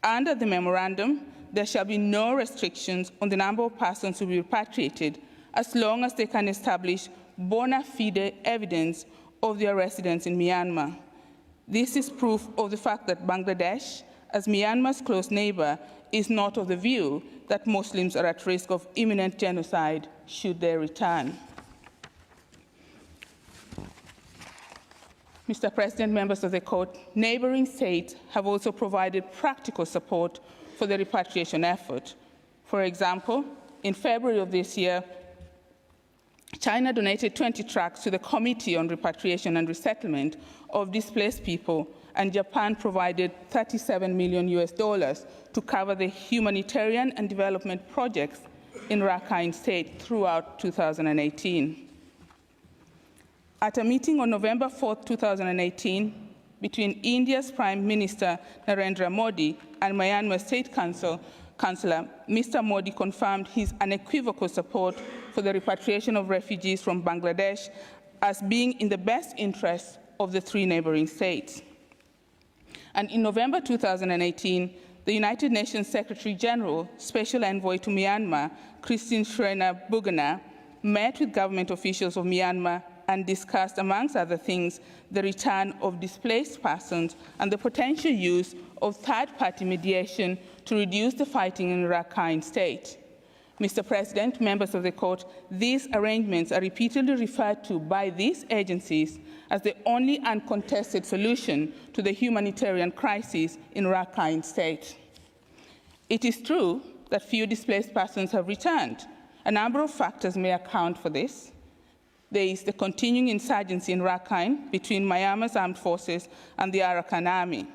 Under the memorandum, there shall be no restrictions on the number of persons who will be repatriated as long as they can establish bona fide evidence of their residence in Myanmar. This is proof of the fact that Bangladesh, as Myanmar's close neighbor, is not of the view that Muslims are at risk of imminent genocide should they return. Mr. President, members of the court, neighboring states have also provided practical support for the repatriation effort. For example, in February of this year, China donated 20 trucks to the Committee on Repatriation and Resettlement of Displaced People, and Japan provided $37 million to cover the humanitarian and development projects in Rakhine State throughout 2018. At a meeting on November 4, 2018, between India's Prime Minister Narendra Modi and Myanmar State Councillor, Mr. Modi confirmed his unequivocal support for the repatriation of refugees from Bangladesh as being in the best interest of the three neighboring states. And in November 2018, the United Nations Secretary General, Special Envoy to Myanmar, Christine Schreiner Bugana, met with government officials of Myanmar and discussed, amongst other things, the return of displaced persons and the potential use of third-party mediation to reduce the fighting in Rakhine State. Mr. President, members of the Court, these arrangements are repeatedly referred to by these agencies as the only uncontested solution to the humanitarian crisis in Rakhine State. It is true that few displaced persons have returned. A number of factors may account for this. There is the continuing insurgency in Rakhine between Myanmar's armed forces and the Arakan army.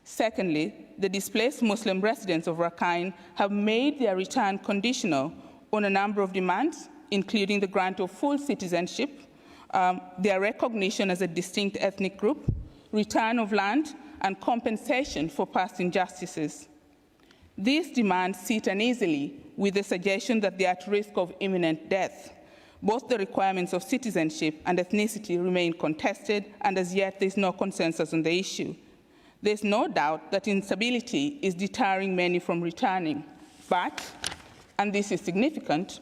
Secondly, the displaced Muslim residents of Rakhine have made their return conditional on a number of demands, including the grant of full citizenship, their recognition as a distinct ethnic group, return of land, and compensation for past injustices. These demands sit uneasily with the suggestion that they are at risk of imminent death. Both the requirements of citizenship and ethnicity remain contested, and as yet there is no consensus on the issue. There is no doubt that instability is deterring many from returning, but, and this is significant,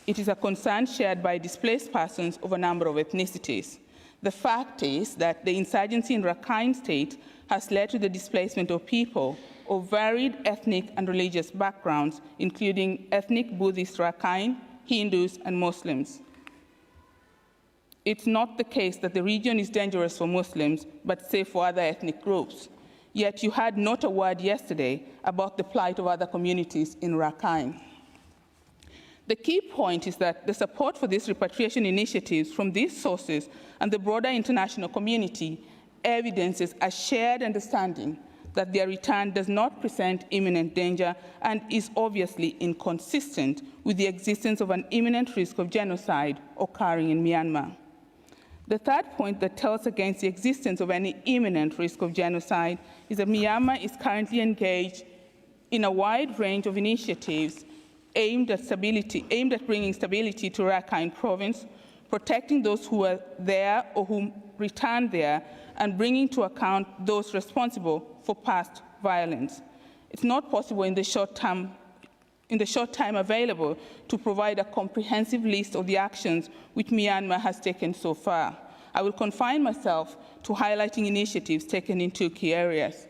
it is a concern shared by displaced persons of a number of ethnicities. The fact is that the insurgency in Rakhine State has led to the displacement of people of varied ethnic and religious backgrounds, including ethnic Buddhist Rakhine, Hindus, and Muslims. It's not the case that the region is dangerous for Muslims, but safe for other ethnic groups. Yet you heard not a word yesterday about the plight of other communities in Rakhine. The key point is that the support for these repatriation initiatives from these sources and the broader international community evidences a shared understanding that their return does not present imminent danger and is obviously inconsistent with the existence of an imminent risk of genocide occurring in Myanmar. The third point that tells against the existence of any imminent risk of genocide is that Myanmar is currently engaged in a wide range of initiatives aimed at bringing stability to Rakhine province, protecting those who are there or who return there, and bringing to account those responsible for past violence. It's not possible in the short time available to provide a comprehensive list of the actions which Myanmar has taken so far. I will confine myself to highlighting initiatives taken in two key areas.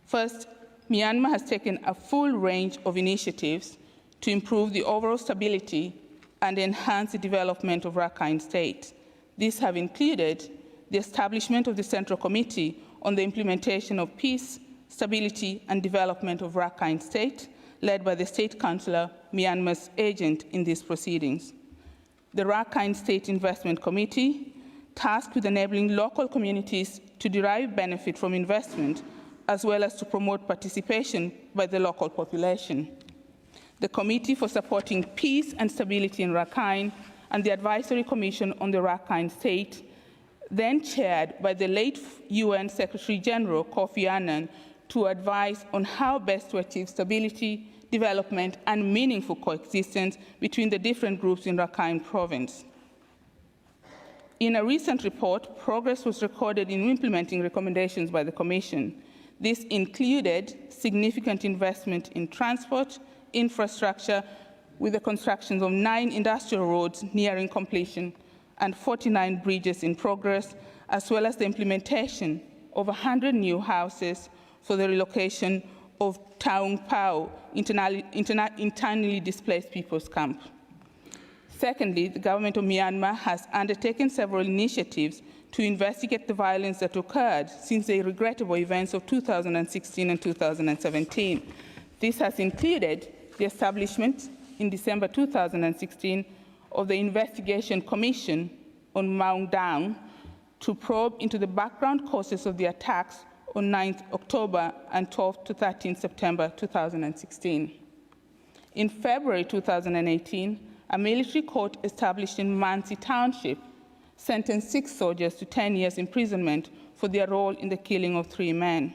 First, Myanmar has taken a full range of initiatives to improve the overall stability and enhance the development of Rakhine State. These have included the establishment of the Central Committee on the Implementation of Peace, Stability and Development of Rakhine State, led by the State Councillor, Myanmar's agent in these proceedings. The Rakhine State Investment Committee, tasked with enabling local communities to derive benefit from investment, as well as to promote participation by the local population. The Committee for Supporting Peace and Stability in Rakhine, and the Advisory Commission on the Rakhine State, then chaired by the late UN Secretary General Kofi Annan, to advise on how best to achieve stability, development, and meaningful coexistence between the different groups in Rakhine province. In a recent report, progress was recorded in implementing recommendations by the Commission. This included significant investment in transport, infrastructure, with the construction of 9 industrial roads nearing completion and 49 bridges in progress, as well as the implementation of 100 new houses for the relocation of Taung Pao, internally displaced people's camp. Secondly, the government of Myanmar has undertaken several initiatives to investigate the violence that occurred since the regrettable events of 2016 and 2017. This has included the establishment in December 2016 of the Investigation Commission on Mount Down to probe into the background causes of the attacks on 9th October and 12th to 13th September 2016. In February 2018, a military court established in Mansi Township sentenced 6 soldiers to 10 years imprisonment for their role in the killing of 3 men.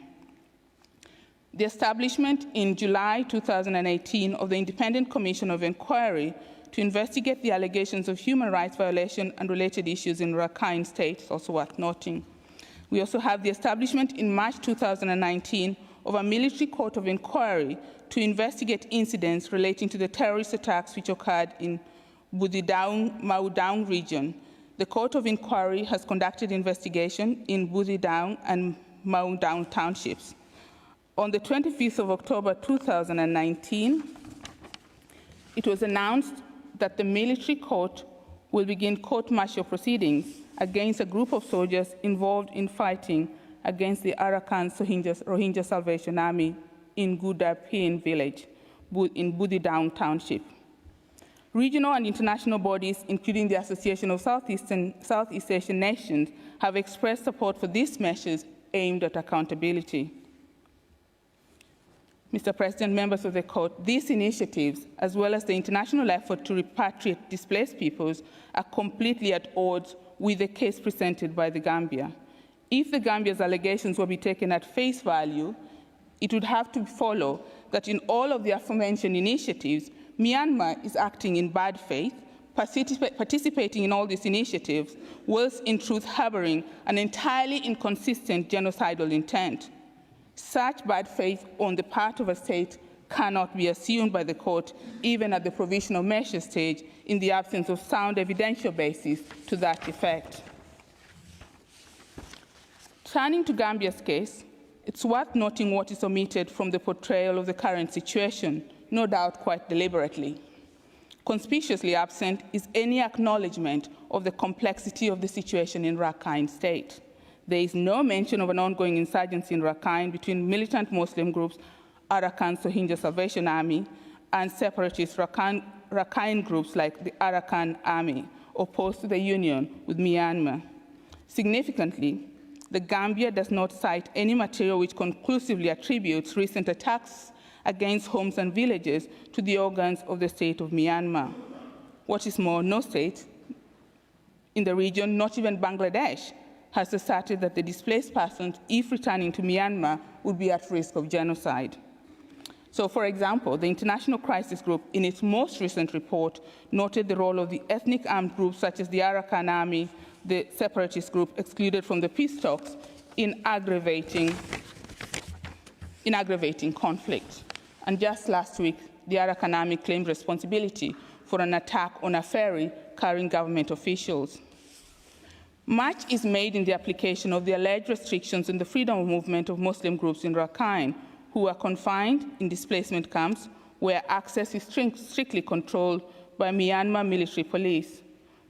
The establishment in July 2018 of the Independent Commission of Inquiry to investigate the allegations of human rights violation and related issues in Rakhine State is also worth noting. We also have the establishment in March 2019 of a military court of inquiry to investigate incidents relating to the terrorist attacks which occurred in Budidaung, Maudang region. The Court of Inquiry has conducted investigation in Budidaung and Maudang townships. On the 25th of October 2019, it was announced that the military court will begin court-martial proceedings against a group of soldiers involved in fighting against the Arakan Rohingya Salvation Army in Gudapin village in Budidaung Township. Regional and international bodies, including the Association of Southeast Asian Nations, have expressed support for these measures aimed at accountability. Mr. President, members of the court, these initiatives, as well as the international effort to repatriate displaced peoples, are completely at odds with the case presented by the Gambia. If the Gambia's allegations were to be taken at face value, it would have to follow that in all of the aforementioned initiatives, Myanmar is acting in bad faith, participating in all these initiatives, whilst in truth harboring an entirely inconsistent genocidal intent. Such bad faith on the part of a state cannot be assumed by the court, even at the provisional measure stage, in the absence of sound evidential basis to that effect. Turning to Gambia's case, it's worth noting what is omitted from the portrayal of the current situation, no doubt quite deliberately. Conspicuously absent is any acknowledgement of the complexity of the situation in Rakhine State. There is no mention of an ongoing insurgency in Rakhine between militant Muslim groups, Arakan Rohingya Salvation Army, and separatist Rakhine groups like the Arakan Army, opposed to the union with Myanmar. Significantly, the Gambia does not cite any material which conclusively attributes recent attacks against homes and villages to the organs of the state of Myanmar. What is more, no state in the region, not even Bangladesh, has asserted that the displaced persons, if returning to Myanmar, would be at risk of genocide. So, for example, the International Crisis Group, in its most recent report, noted the role of the ethnic armed groups such as the Arakan Army, the separatist group excluded from the peace talks, in aggravating conflict. And just last week, the Arakan Army claimed responsibility for an attack on a ferry carrying government officials. Much is made in the application of the alleged restrictions in the freedom of movement of Muslim groups in Rakhine, who are confined in displacement camps where access is strictly controlled by Myanmar military police.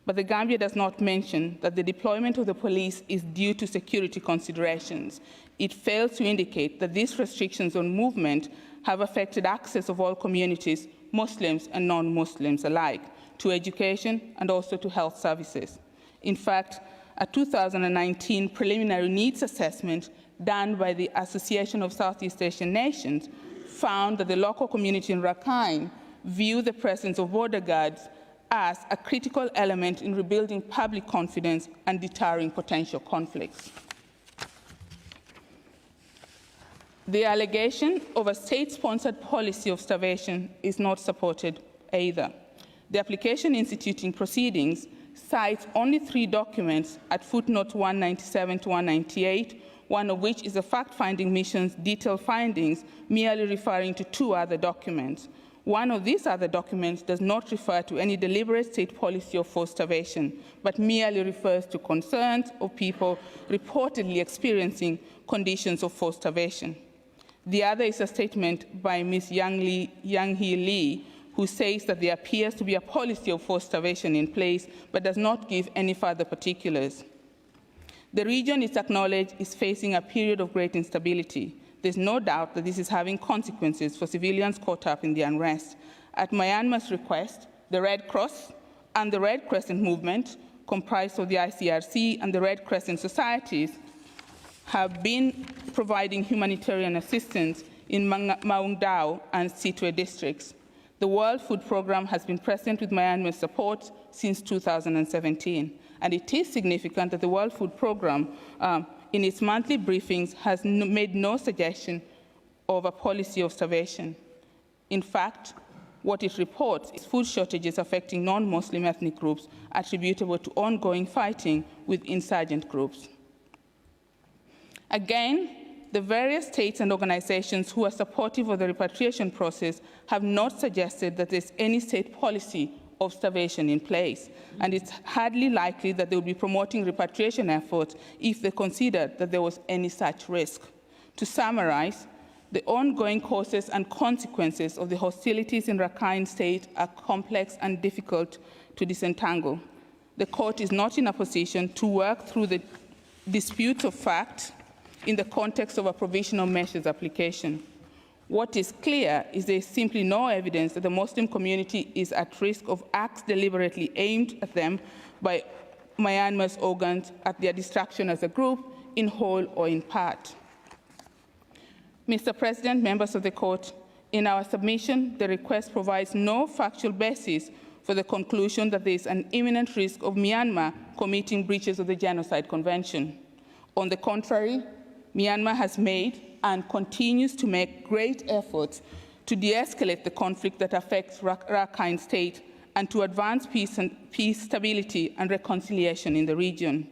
But the Gambia does not mention that the deployment of the police is due to security considerations. It fails to indicate that these restrictions on movement have affected access of all communities, Muslims and non-Muslims alike, to education and also to health services. In fact, a 2019 preliminary needs assessment done by the Association of Southeast Asian Nations found that the local community in Rakhine view the presence of border guards as a critical element in rebuilding public confidence and deterring potential conflicts. The allegation of a state-sponsored policy of starvation is not supported either. The application instituting proceedings cites only 3 documents at footnotes 197 to 198, one of which is the fact-finding mission's detailed findings, merely referring to 2 other documents. One of these other documents does not refer to any deliberate state policy of forced starvation, but merely refers to concerns of people reportedly experiencing conditions of forced starvation. The other is a statement by Ms. Yang-Hee Lee, who says that there appears to be a policy of forced starvation in place, but does not give any further particulars. The region, it's acknowledged, is facing a period of great instability. There's no doubt that this is having consequences for civilians caught up in the unrest. At Myanmar's request, the Red Cross and the Red Crescent movement, comprised of the ICRC and the Red Crescent societies, have been providing humanitarian assistance in Maung Dao and Sitwe districts. The World Food Programme has been present with Myanmar's support since 2017, and it is significant that the World Food Programme, in its monthly briefings, has made no suggestion of a policy of starvation. In fact, what it reports is food shortages affecting non-Muslim ethnic groups attributable to ongoing fighting with insurgent groups. Again, the various states and organizations who are supportive of the repatriation process have not suggested that there's any state policy of starvation in place, and it's hardly likely that they would be promoting repatriation efforts if they considered that there was any such risk. To summarize, the ongoing causes and consequences of the hostilities in Rakhine State are complex and difficult to disentangle. The court is not in a position to work through the disputes of fact in the context of a provisional measures application. What is clear is there is simply no evidence that the Muslim community is at risk of acts deliberately aimed at them by Myanmar's organs at their destruction as a group, in whole or in part. Mr. President, members of the court, in our submission, the request provides no factual basis for the conclusion that there is an imminent risk of Myanmar committing breaches of the Genocide Convention. On the contrary, Myanmar has made and continues to make great efforts to de-escalate the conflict that affects Rakhine State and to advance peace, stability, and reconciliation in the region.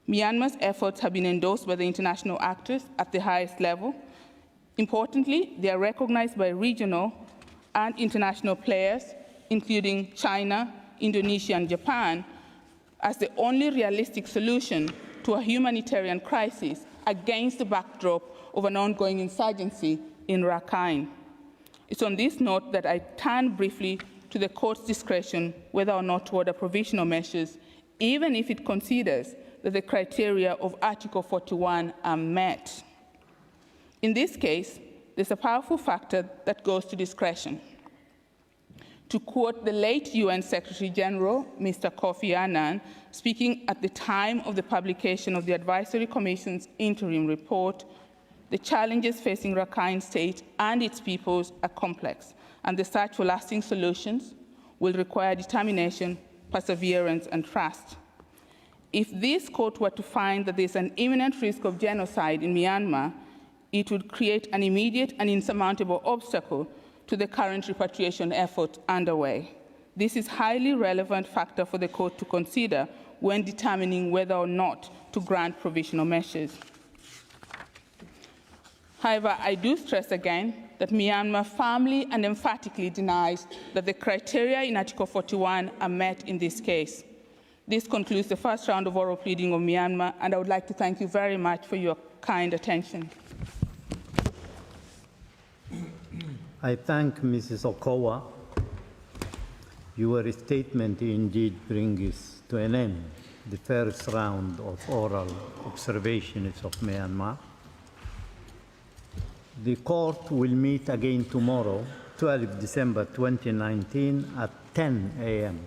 Myanmar's efforts have been endorsed by the international actors at the highest level. Importantly, they are recognized by regional and international players, including China, Indonesia, and Japan, as the only realistic solution to a humanitarian crisis against the backdrop of an ongoing insurgency in Rakhine. It's on this note that I turn briefly to the court's discretion whether or not to order provisional measures, even if it considers that the criteria of Article 41 are met. In this case, there's a powerful factor that goes to discretion. To quote the late UN Secretary General, Mr. Kofi Annan, speaking at the time of the publication of the Advisory Commission's interim report, the challenges facing Rakhine State and its peoples are complex, and the search for lasting solutions will require determination, perseverance, and trust. If this court were to find that there is an imminent risk of genocide in Myanmar, it would create an immediate and insurmountable obstacle to the current repatriation effort underway. This is a highly relevant factor for the court to consider when determining whether or not to grant provisional measures. However, I do stress again that Myanmar firmly and emphatically denies that the criteria in Article 41 are met in this case. This concludes the first round of oral pleading of Myanmar, and I would like to thank you very much for your kind attention. I thank Mrs. Okowa. Your statement indeed brings to an end the first round of oral observations of Myanmar. The court will meet again tomorrow, 12 December 2019, at 10 a.m.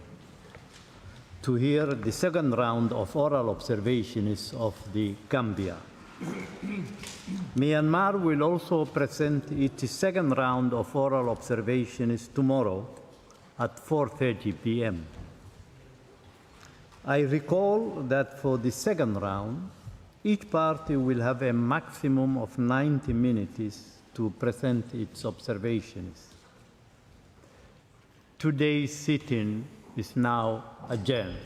to hear the second round of oral observations of the Gambia. Myanmar will also present its second round of oral observations tomorrow at 4:30 p.m. I recall that for the second round, each party will have a maximum of 90 minutes to present its observations. Today's sitting is now adjourned.